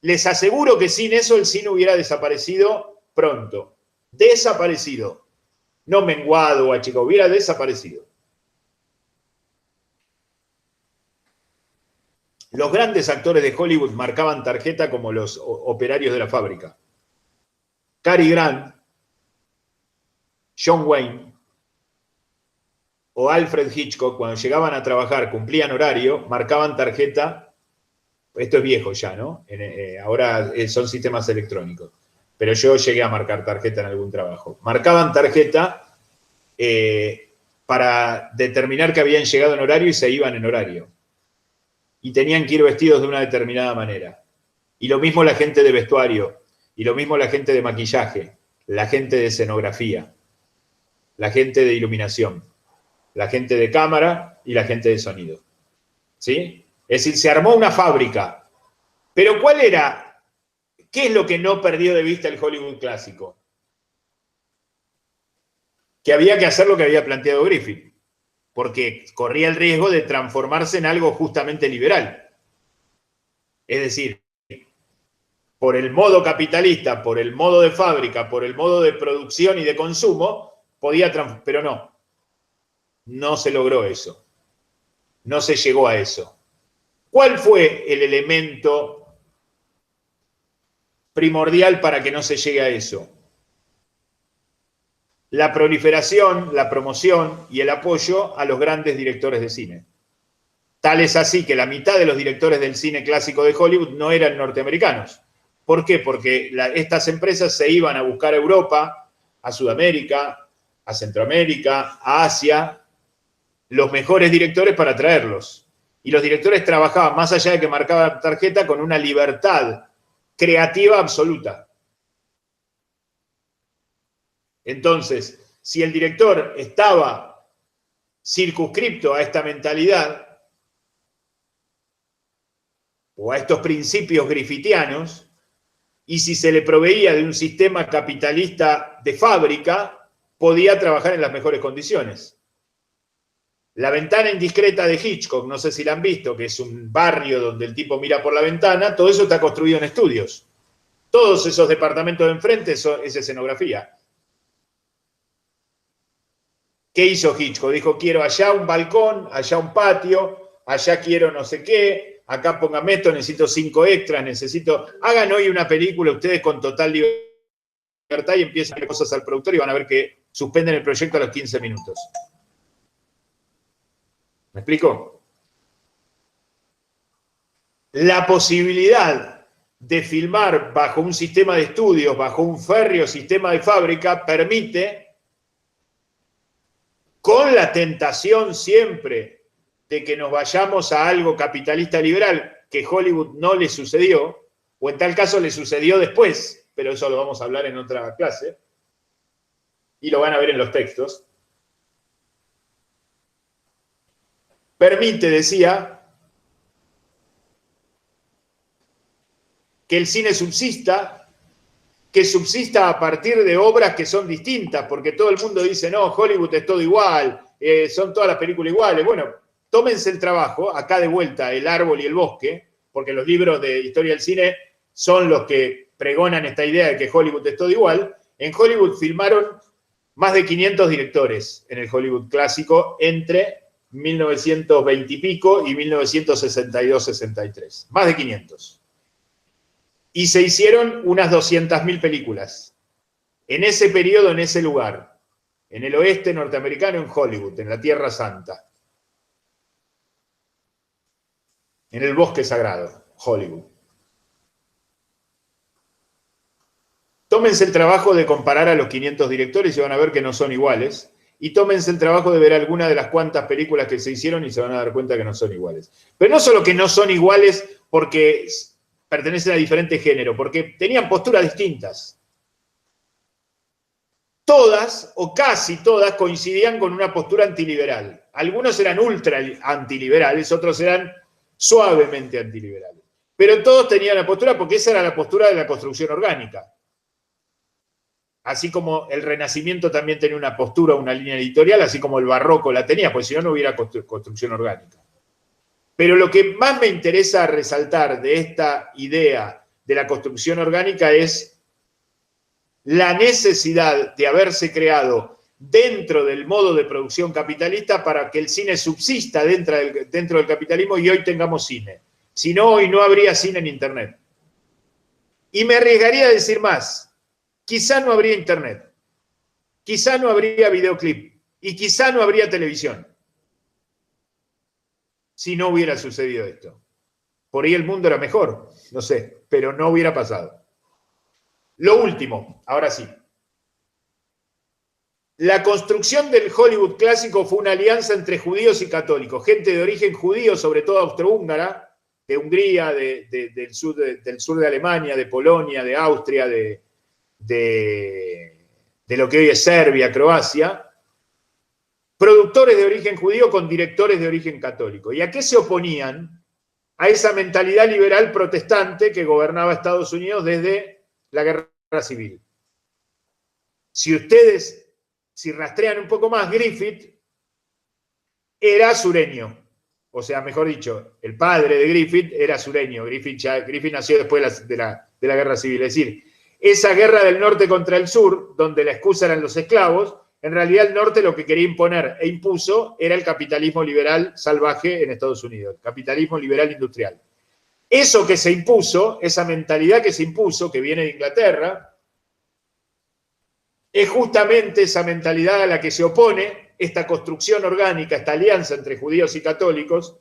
Les aseguro que sin eso el cine hubiera desaparecido pronto. Desaparecido. No menguado o achicado, hubiera desaparecido. Los grandes actores de Hollywood marcaban tarjeta como los operarios de la fábrica. Cary Grant, John Wayne o Alfred Hitchcock, cuando llegaban a trabajar, cumplían horario, marcaban tarjeta. Esto es viejo ya, ¿no? Ahora son sistemas electrónicos. Pero yo llegué a marcar tarjeta en algún trabajo. Marcaban tarjeta para determinar que habían llegado en horario y se iban en horario. Y tenían que ir vestidos de una determinada manera. Y lo mismo la gente de vestuario, y lo mismo la gente de maquillaje, la gente de escenografía, la gente de iluminación, la gente de cámara y la gente de sonido. ¿Sí? Es decir, se armó una fábrica. Pero ¿cuál era? ¿Qué es lo que no perdió de vista el Hollywood clásico? Que había que hacer lo que había planteado Griffith, porque corría el riesgo de transformarse en algo justamente liberal. Es decir, por el modo capitalista, por el modo de fábrica, por el modo de producción y de consumo, podía transformarse, pero no se logró eso. No se llegó a eso. ¿Cuál fue el elemento primordial para que no se llegue a eso? la proliferación, la promoción y el apoyo a los grandes directores de cine. Tal es así que la mitad de los directores del cine clásico de Hollywood no eran norteamericanos. ¿Por qué? Porque estas empresas se iban a buscar a Europa, a Sudamérica, a Centroamérica, a Asia, los mejores directores para traerlos. Y los directores trabajaban, más allá de que marcaban tarjeta, con una libertad creativa absoluta. Entonces, si el director estaba circunscripto a esta mentalidad o a estos principios griffithianos, y si se le proveía de un sistema capitalista de fábrica, podía trabajar en las mejores condiciones. La ventana indiscreta de Hitchcock, no sé si la han visto, que es un barrio donde el tipo mira por la ventana, todo eso está construido en estudios. Todos esos departamentos de enfrente es escenografía. ¿Qué hizo Hitchcock? Dijo, quiero allá un balcón, allá un patio, allá quiero no sé qué, acá póngame esto, necesito 5 extras, hagan hoy una película ustedes con total libertad y empiezan a hacer cosas al productor y van a ver que suspenden el proyecto a los 15 minutos. ¿Me explico? La posibilidad de filmar bajo un sistema de estudios, bajo un férreo sistema de fábrica, permite, con la tentación siempre de que nos vayamos a algo capitalista liberal, que Hollywood no le sucedió, o en tal caso le sucedió después, pero eso lo vamos a hablar en otra clase, y lo van a ver en los textos. Permite, decía, que el cine subsista, que subsista a partir de obras que son distintas, porque todo el mundo dice, no, Hollywood es todo igual, son todas las películas iguales. Bueno, tómense el trabajo, acá de vuelta, El árbol y el bosque, porque los libros de historia del cine son los que pregonan esta idea de que Hollywood es todo igual. En Hollywood filmaron más de 500 directores en el Hollywood clásico entre 1920 y pico y 1962-63. Más de 500. Y se hicieron unas 200.000 películas. En ese periodo, en ese lugar, en el oeste norteamericano, en Hollywood, en la Tierra Santa. En el bosque sagrado, Hollywood. Tómense el trabajo de comparar a los 500 directores y van a ver que no son iguales. Y tómense el trabajo de ver algunas de las cuantas películas que se hicieron y se van a dar cuenta que no son iguales. Pero no solo que no son iguales porque pertenecen a diferentes géneros, porque tenían posturas distintas. Todas, o casi todas, coincidían con una postura antiliberal. Algunos eran ultra antiliberales, otros eran suavemente antiliberales. Pero todos tenían la postura porque esa era la postura de la construcción orgánica. Así como el Renacimiento también tenía una postura, una línea editorial, así como el Barroco la tenía, pues si no, no hubiera construcción orgánica. Pero lo que más me interesa resaltar de esta idea de la construcción orgánica es la necesidad de haberse creado dentro del modo de producción capitalista para que el cine subsista dentro del capitalismo y hoy tengamos cine. Si no, hoy no habría cine en Internet. Y me arriesgaría a decir más. Quizá no habría Internet, quizá no habría videoclip y quizá no habría televisión si no hubiera sucedido esto. Por ahí el mundo era mejor, no sé, pero no hubiera pasado. Lo último, ahora sí. La construcción del Hollywood clásico fue una alianza entre judíos y católicos, gente de origen judío, sobre todo austrohúngara, de Hungría, del sur de Alemania, de Polonia, de Austria, de lo que hoy es Serbia, Croacia, productores de origen judío con directores de origen católico. ¿Y a qué se oponían? A esa mentalidad liberal protestante que gobernaba Estados Unidos desde la Guerra Civil. Si rastrean un poco más, Griffith era sureño. O sea, mejor dicho, el padre de Griffith era sureño. Griffith nació después de la Guerra Civil. Es decir, esa guerra del norte contra el sur, donde la excusa eran los esclavos, en realidad el norte lo que quería imponer e impuso era el capitalismo liberal salvaje en Estados Unidos, el capitalismo liberal industrial. Eso que se impuso, esa mentalidad que se impuso, que viene de Inglaterra, Es justamente esa mentalidad a la que se opone esta construcción orgánica, esta alianza entre judíos y católicos.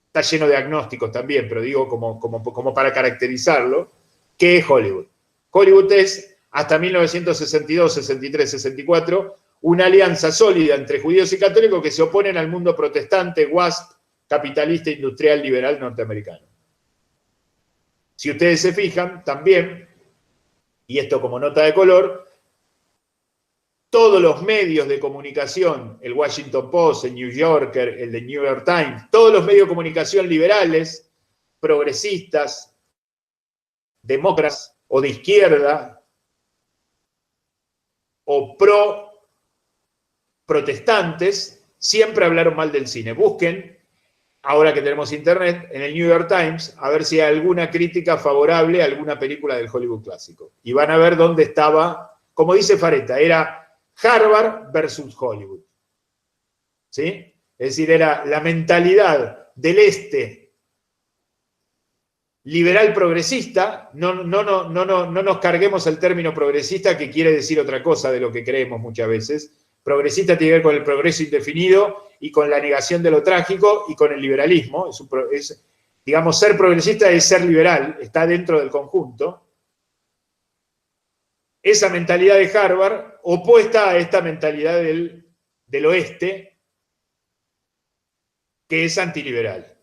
Está lleno de agnósticos también, pero digo como para caracterizarlo, que es Hollywood. Hollywood es, hasta 1962, 63, 64, una alianza sólida entre judíos y católicos que se oponen al mundo protestante, WASP, capitalista, industrial, liberal norteamericano. Si ustedes se fijan, también, y esto como nota de color, todos los medios de comunicación, el Washington Post, el New Yorker, el de New York Times, todos los medios de comunicación liberales, progresistas, demócratas o de izquierda o protestantes, siempre hablaron mal del cine. Busquen, ahora que tenemos internet, en el New York Times, a ver si hay alguna crítica favorable a alguna película del Hollywood clásico. Y van a ver dónde estaba, como dice Fareta, era Harvard versus Hollywood. ¿Sí? Es decir, era la mentalidad del este liberal progresista. No nos carguemos el término progresista, que quiere decir otra cosa de lo que creemos muchas veces. Progresista tiene que ver con el progreso indefinido y con la negación de lo trágico y con el liberalismo. Digamos, ser progresista es ser liberal, está dentro del conjunto. Esa mentalidad de Harvard opuesta a esta mentalidad del oeste, que es antiliberal.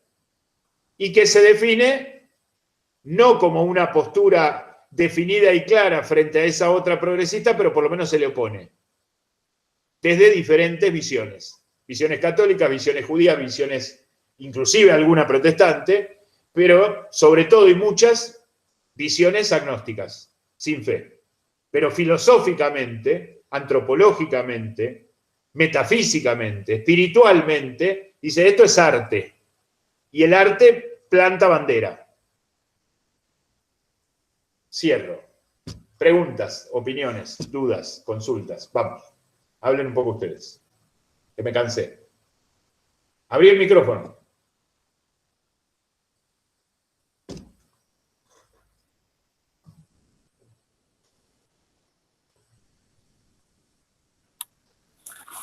Y que se define no como una postura definida y clara frente a esa otra progresista, pero por lo menos se le opone. Desde diferentes visiones. Visiones católicas, visiones judías, visiones inclusive alguna protestante, pero sobre todo y muchas visiones agnósticas, sin fe. Pero filosóficamente, antropológicamente, metafísicamente, espiritualmente, dice, esto es arte. Y el arte planta bandera. Cierro. Preguntas, opiniones, dudas, consultas. Vamos, hablen un poco ustedes, que me cansé. Abrí el micrófono.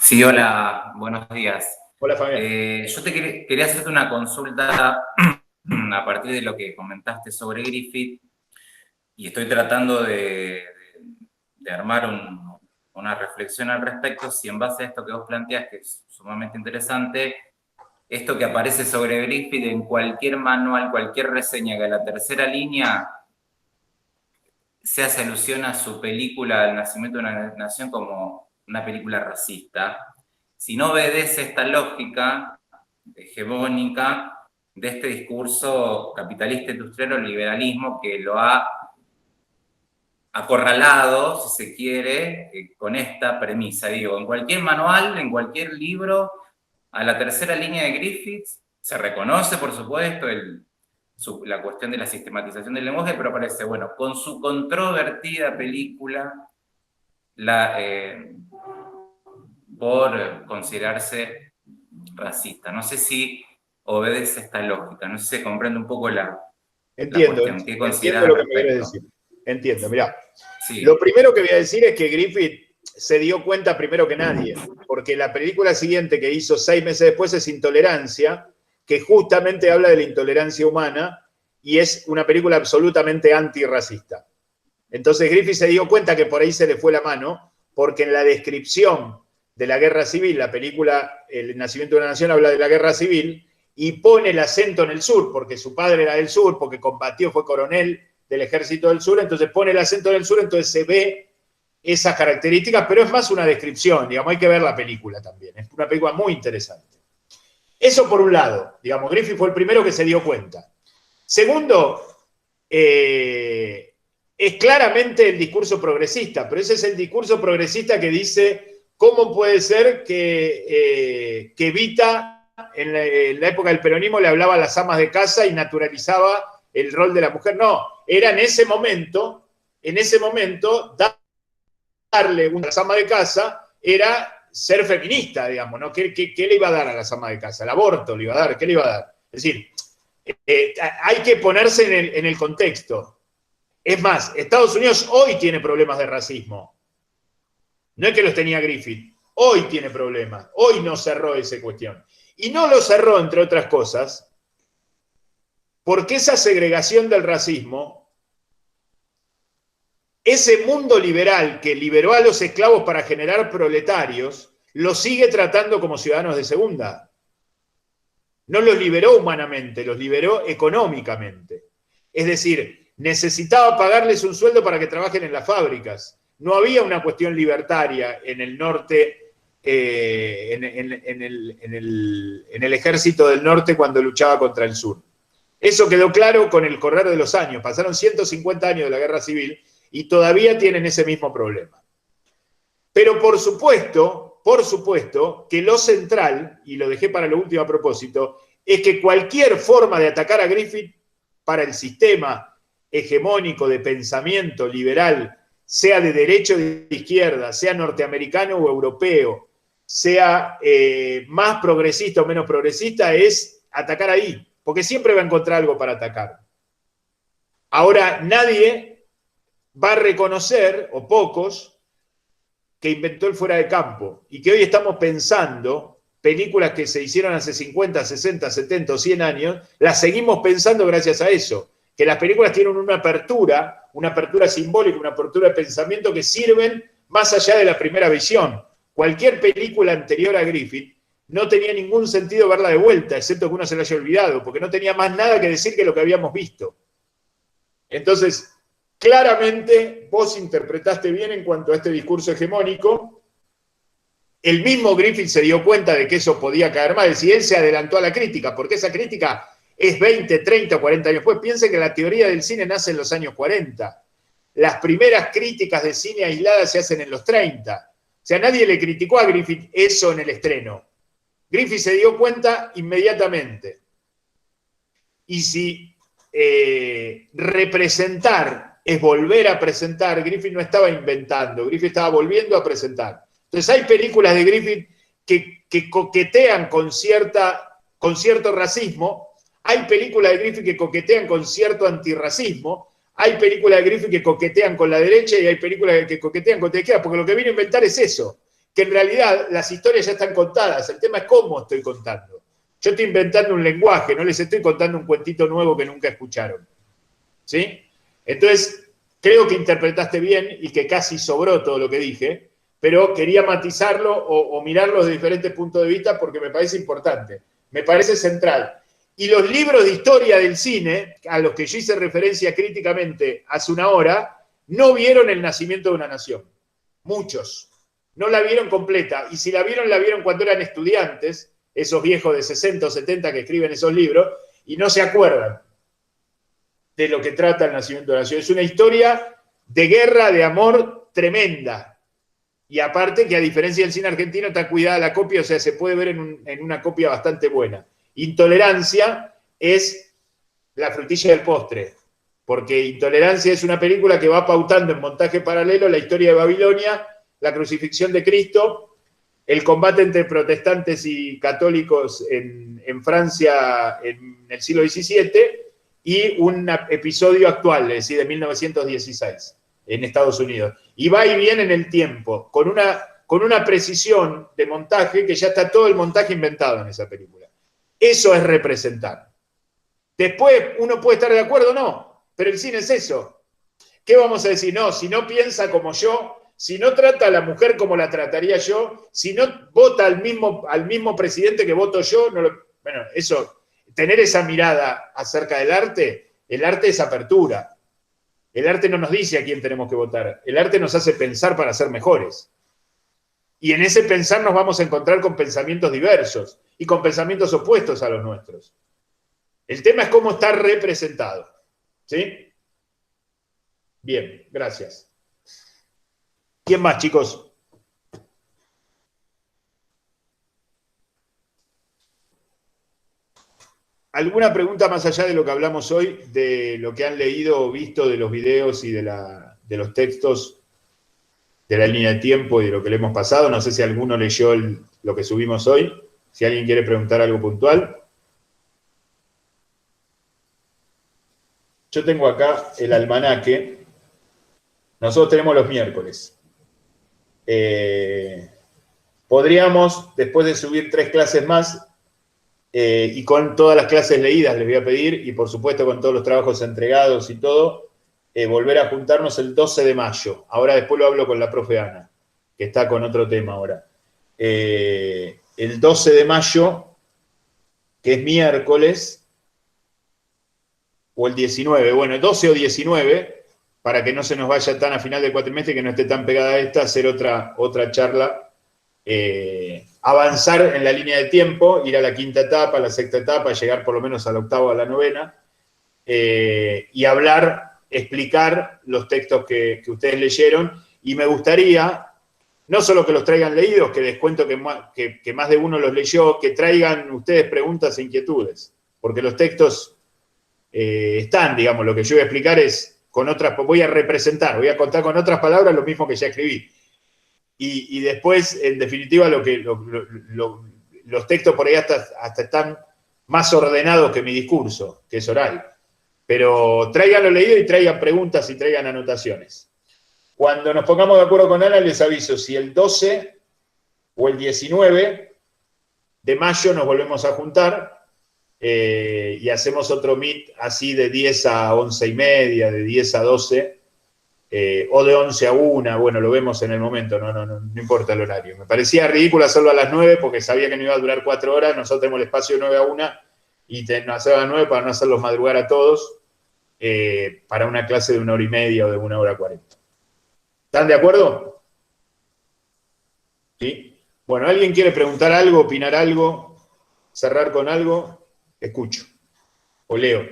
Sí, hola, buenos días. Hola, Fabián. Yo quería hacerte una consulta a partir de lo que comentaste sobre Griffith, y estoy tratando de armar una reflexión al respecto, si en base a esto que vos planteas, que es sumamente interesante, esto que aparece sobre Griffith en cualquier manual, cualquier reseña, que a la tercera línea se hace alusión a su película El nacimiento de una nación como una película racista, si no obedece esta lógica hegemónica de este discurso capitalista industrial o liberalismo que lo ha acorralado, si se quiere, con esta premisa. Digo, en cualquier manual, en cualquier libro, a la tercera línea de Griffiths se reconoce, por supuesto, la cuestión de la sistematización del lenguaje, pero parece, bueno, con su controvertida película, por considerarse racista. No sé si obedece esta lógica, no sé si se comprende un poco la cuestión. ¿Qué consideras Entiendo lo que me quieres decir. Entiendo, mirá. Sí. Lo primero que voy a decir es que Griffith se dio cuenta primero que nadie, porque la película siguiente que hizo 6 meses después es Intolerancia, que justamente habla de la intolerancia humana y es una película absolutamente antirracista. Entonces Griffith se dio cuenta que por ahí se le fue la mano, porque en la descripción de la guerra civil, la película El nacimiento de una nación habla de la guerra civil y pone el acento en el sur, porque su padre era del sur, porque combatió, fue coronel del ejército del sur, entonces pone el acento en el sur, entonces se ve esas características, pero es más una descripción, digamos, hay que ver la película también, es una película muy interesante. Eso por un lado, digamos, Griffith fue el primero que se dio cuenta. Segundo, es claramente el discurso progresista, pero ese es el discurso progresista que dice cómo puede ser que Evita en la época del peronismo le hablaba a las amas de casa y naturalizaba el rol de la mujer. No, era en ese momento, darle una ama de casa era ser feminista, digamos, ¿no? ¿Qué le iba a dar a las amas de casa? El aborto le iba a dar, ¿qué le iba a dar? Es decir, hay que ponerse en el contexto. Es más, Estados Unidos hoy tiene problemas de racismo. No es que los tenía Griffith. Hoy tiene problemas. Hoy no cerró esa cuestión. Y no lo cerró, entre otras cosas, porque esa segregación del racismo, ese mundo liberal que liberó a los esclavos para generar proletarios, los sigue tratando como ciudadanos de segunda. No los liberó humanamente, los liberó económicamente. Es decir, necesitaba pagarles un sueldo para que trabajen en las fábricas. No había una cuestión libertaria en el norte, en el ejército del norte cuando luchaba contra el sur. Eso quedó claro con el correr de los años. Pasaron 150 años de la guerra civil y todavía tienen ese mismo problema. Pero por supuesto que lo central, y lo dejé para lo último a propósito, es que cualquier forma de atacar a Griffith para el sistema hegemónico de pensamiento liberal, sea de derecha o de izquierda, sea norteamericano o europeo, sea más progresista o menos progresista, es atacar ahí, porque siempre va a encontrar algo para atacar. Ahora, nadie va a reconocer, o pocos, que inventó el fuera de campo, y que hoy estamos pensando películas que se hicieron hace 50, 60, 70 o 100 años, las seguimos pensando gracias a eso, que las películas tienen una apertura simbólica, una apertura de pensamiento que sirven más allá de la primera visión. Cualquier película anterior a Griffith no tenía ningún sentido verla de vuelta, excepto que uno se la haya olvidado, porque no tenía más nada que decir que lo que habíamos visto. Entonces, claramente vos interpretaste bien en cuanto a este discurso hegemónico. El mismo Griffith se dio cuenta de que eso podía caer mal, es decir, él se adelantó a la crítica, porque esa crítica es 20, 30, 40 años después. Piensen que la teoría del cine nace en los años 40. Las primeras críticas de cine aisladas se hacen en los 30. O sea, nadie le criticó a Griffith eso en el estreno. Griffith se dio cuenta inmediatamente. Y si representar es volver a presentar, Griffith no estaba inventando, Griffith estaba volviendo a presentar. Entonces hay películas de Griffith que coquetean con cierto racismo, hay películas de Griffith que coquetean con cierto antirracismo, hay películas de Griffith que coquetean con la derecha y hay películas que coquetean con la izquierda, porque lo que vino a inventar es eso, que en realidad las historias ya están contadas, el tema es cómo estoy contando. Yo estoy inventando un lenguaje, no les estoy contando un cuentito nuevo que nunca escucharon. ¿Sí? Entonces, creo que interpretaste bien y que casi sobró todo lo que dije, pero quería matizarlo o mirarlo desde diferentes puntos de vista porque me parece importante, me parece central. Y los libros de historia del cine, a los que yo hice referencia críticamente hace una hora, no vieron el nacimiento de una nación. Muchos. No la vieron completa. Y si la vieron cuando eran estudiantes, esos viejos de 60 o 70 que escriben esos libros, y no se acuerdan de lo que trata el nacimiento de la nación. Es una historia de guerra, de amor tremenda. Y aparte que a diferencia del cine argentino está cuidada la copia, o sea, se puede ver en una copia bastante buena. Intolerancia es la frutilla del postre, porque Intolerancia es una película que va pautando en montaje paralelo la historia de Babilonia, la crucifixión de Cristo, el combate entre protestantes y católicos en Francia en el siglo XVII y un episodio actual, es decir, de 1916 en Estados Unidos. Y va y viene en el tiempo, con una precisión de montaje que ya está todo el montaje inventado en esa película. Eso es representar. Después uno puede estar de acuerdo o no, pero el cine es eso. ¿Qué vamos a decir? No, si no piensa como yo, si no trata a la mujer como la trataría yo, si no vota al mismo presidente que voto yo, no lo, bueno, eso, tener esa mirada acerca del arte, el arte es apertura. El arte no nos dice a quién tenemos que votar, el arte nos hace pensar para ser mejores. Y en ese pensar nos vamos a encontrar con pensamientos diversos y con pensamientos opuestos a los nuestros. El tema es cómo está representado. ¿Sí? Bien, gracias. ¿Quién más, chicos? ¿Alguna pregunta más allá de lo que hablamos hoy, de lo que han leído o visto de los videos y de los textos de la línea de tiempo y de lo que le hemos pasado? No sé si alguno leyó lo que subimos hoy. Si alguien quiere preguntar algo puntual. Yo tengo acá el almanaque. Nosotros tenemos los miércoles. Podríamos, después de subir 3 clases más, y con todas las clases leídas les voy a pedir, y por supuesto con todos los trabajos entregados y todo, volver a juntarnos el 12 de mayo. Ahora después lo hablo con la profe Ana, que está con otro tema ahora. El 12 de mayo, que es miércoles, o el 19, bueno, 12 o 19, para que no se nos vaya tan a final del cuatrimestre, que no esté tan pegada a esta, hacer otra charla, avanzar en la línea de tiempo, ir a la 5ª etapa, a la 6ª etapa, llegar por lo menos a la 8ª o a la 9ª, y explicar los textos que ustedes leyeron, y me gustaría, no solo que los traigan leídos, que les cuento que más de uno los leyó, que traigan ustedes preguntas e inquietudes, porque los textos están, digamos, lo que yo voy a explicar es voy a representar, voy a contar con otras palabras lo mismo que ya escribí. Y después, en definitiva, los textos por ahí hasta están más ordenados que mi discurso, que es oral. Pero tráiganlo leído y traigan preguntas y traigan anotaciones. Cuando nos pongamos de acuerdo con Ana, les aviso si el 12 o el 19 de mayo nos volvemos a juntar y hacemos otro meet así de 10 a 11:30, de 10 a 12, o de 11 a 1, bueno, lo vemos en el momento, no importa el horario. Me parecía ridículo hacerlo a las 9 porque sabía que no iba a durar 4 horas, nosotros tenemos el espacio de 9 a 1 y nos hacemos a las 9 para no hacerlos madrugar a todos, para una clase de 1h30 o de 1h40. ¿Están de acuerdo? ¿Sí? Bueno, ¿alguien quiere preguntar algo, opinar algo, cerrar con algo? Escucho. O leo.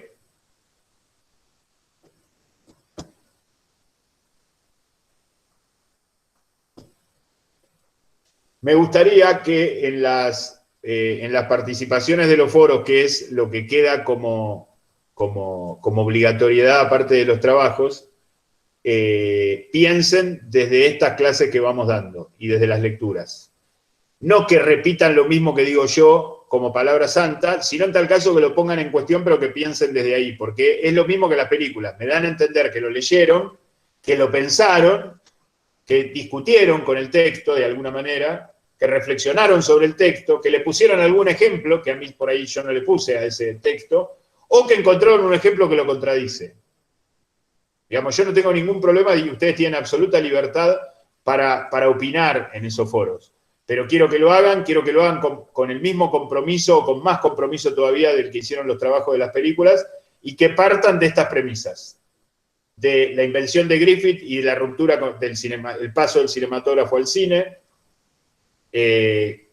Me gustaría que en las participaciones de los foros, que es lo que queda como obligatoriedad aparte de los trabajos, piensen desde estas clases que vamos dando y desde las lecturas. No que repitan lo mismo que digo yo como palabra santa, sino en tal caso que lo pongan en cuestión, pero que piensen desde ahí, porque es lo mismo que las películas. Me dan a entender que lo leyeron, que lo pensaron, que discutieron con el texto de alguna manera, que reflexionaron sobre el texto, que le pusieron algún ejemplo, que a mí por ahí yo no le puse a ese texto, o que encontraron un ejemplo que lo contradice. Digamos, yo no tengo ningún problema y ustedes tienen absoluta libertad para opinar en esos foros. Pero quiero que lo hagan con el mismo compromiso, o con más compromiso todavía del que hicieron los trabajos de las películas, y que partan de estas premisas. De la invención de Griffith y de la ruptura del cinema, el paso del cinematógrafo al cine, el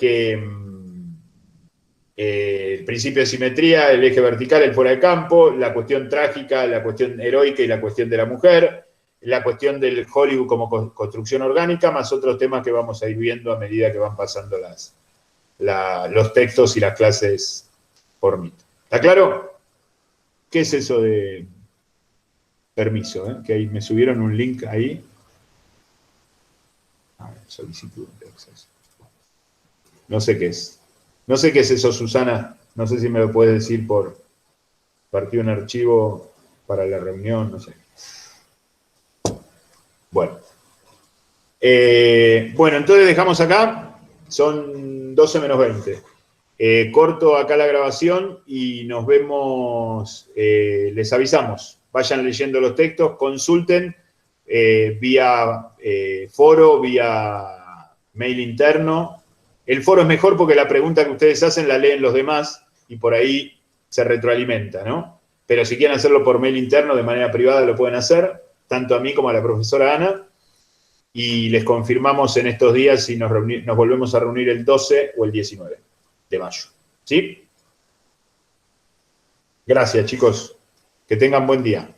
principio de simetría, el eje vertical, el fuera de campo, la cuestión trágica, la cuestión heroica y la cuestión de la mujer, la cuestión del Hollywood como construcción orgánica, más otros temas que vamos a ir viendo a medida que van pasando los textos y las clases por mí. ¿Está claro? ¿Qué es eso de permiso? Que ahí me subieron un link ahí. Solicitud de acceso. No sé qué es. No sé qué es eso, Susana. No sé si me lo puedes decir por partir un archivo para la reunión, no sé. Bueno. Bueno, entonces dejamos acá. Son 12 menos 20. Corto acá la grabación y nos vemos. Les avisamos. Vayan leyendo los textos, consulten vía foro, vía mail interno. El foro es mejor porque la pregunta que ustedes hacen la leen los demás y por ahí se retroalimenta, ¿no? Pero si quieren hacerlo por mail interno, de manera privada, lo pueden hacer, tanto a mí como a la profesora Ana, y les confirmamos en estos días si nos volvemos a reunir el 12 o el 19 de mayo. ¿Sí? Gracias, chicos. Que tengan buen día.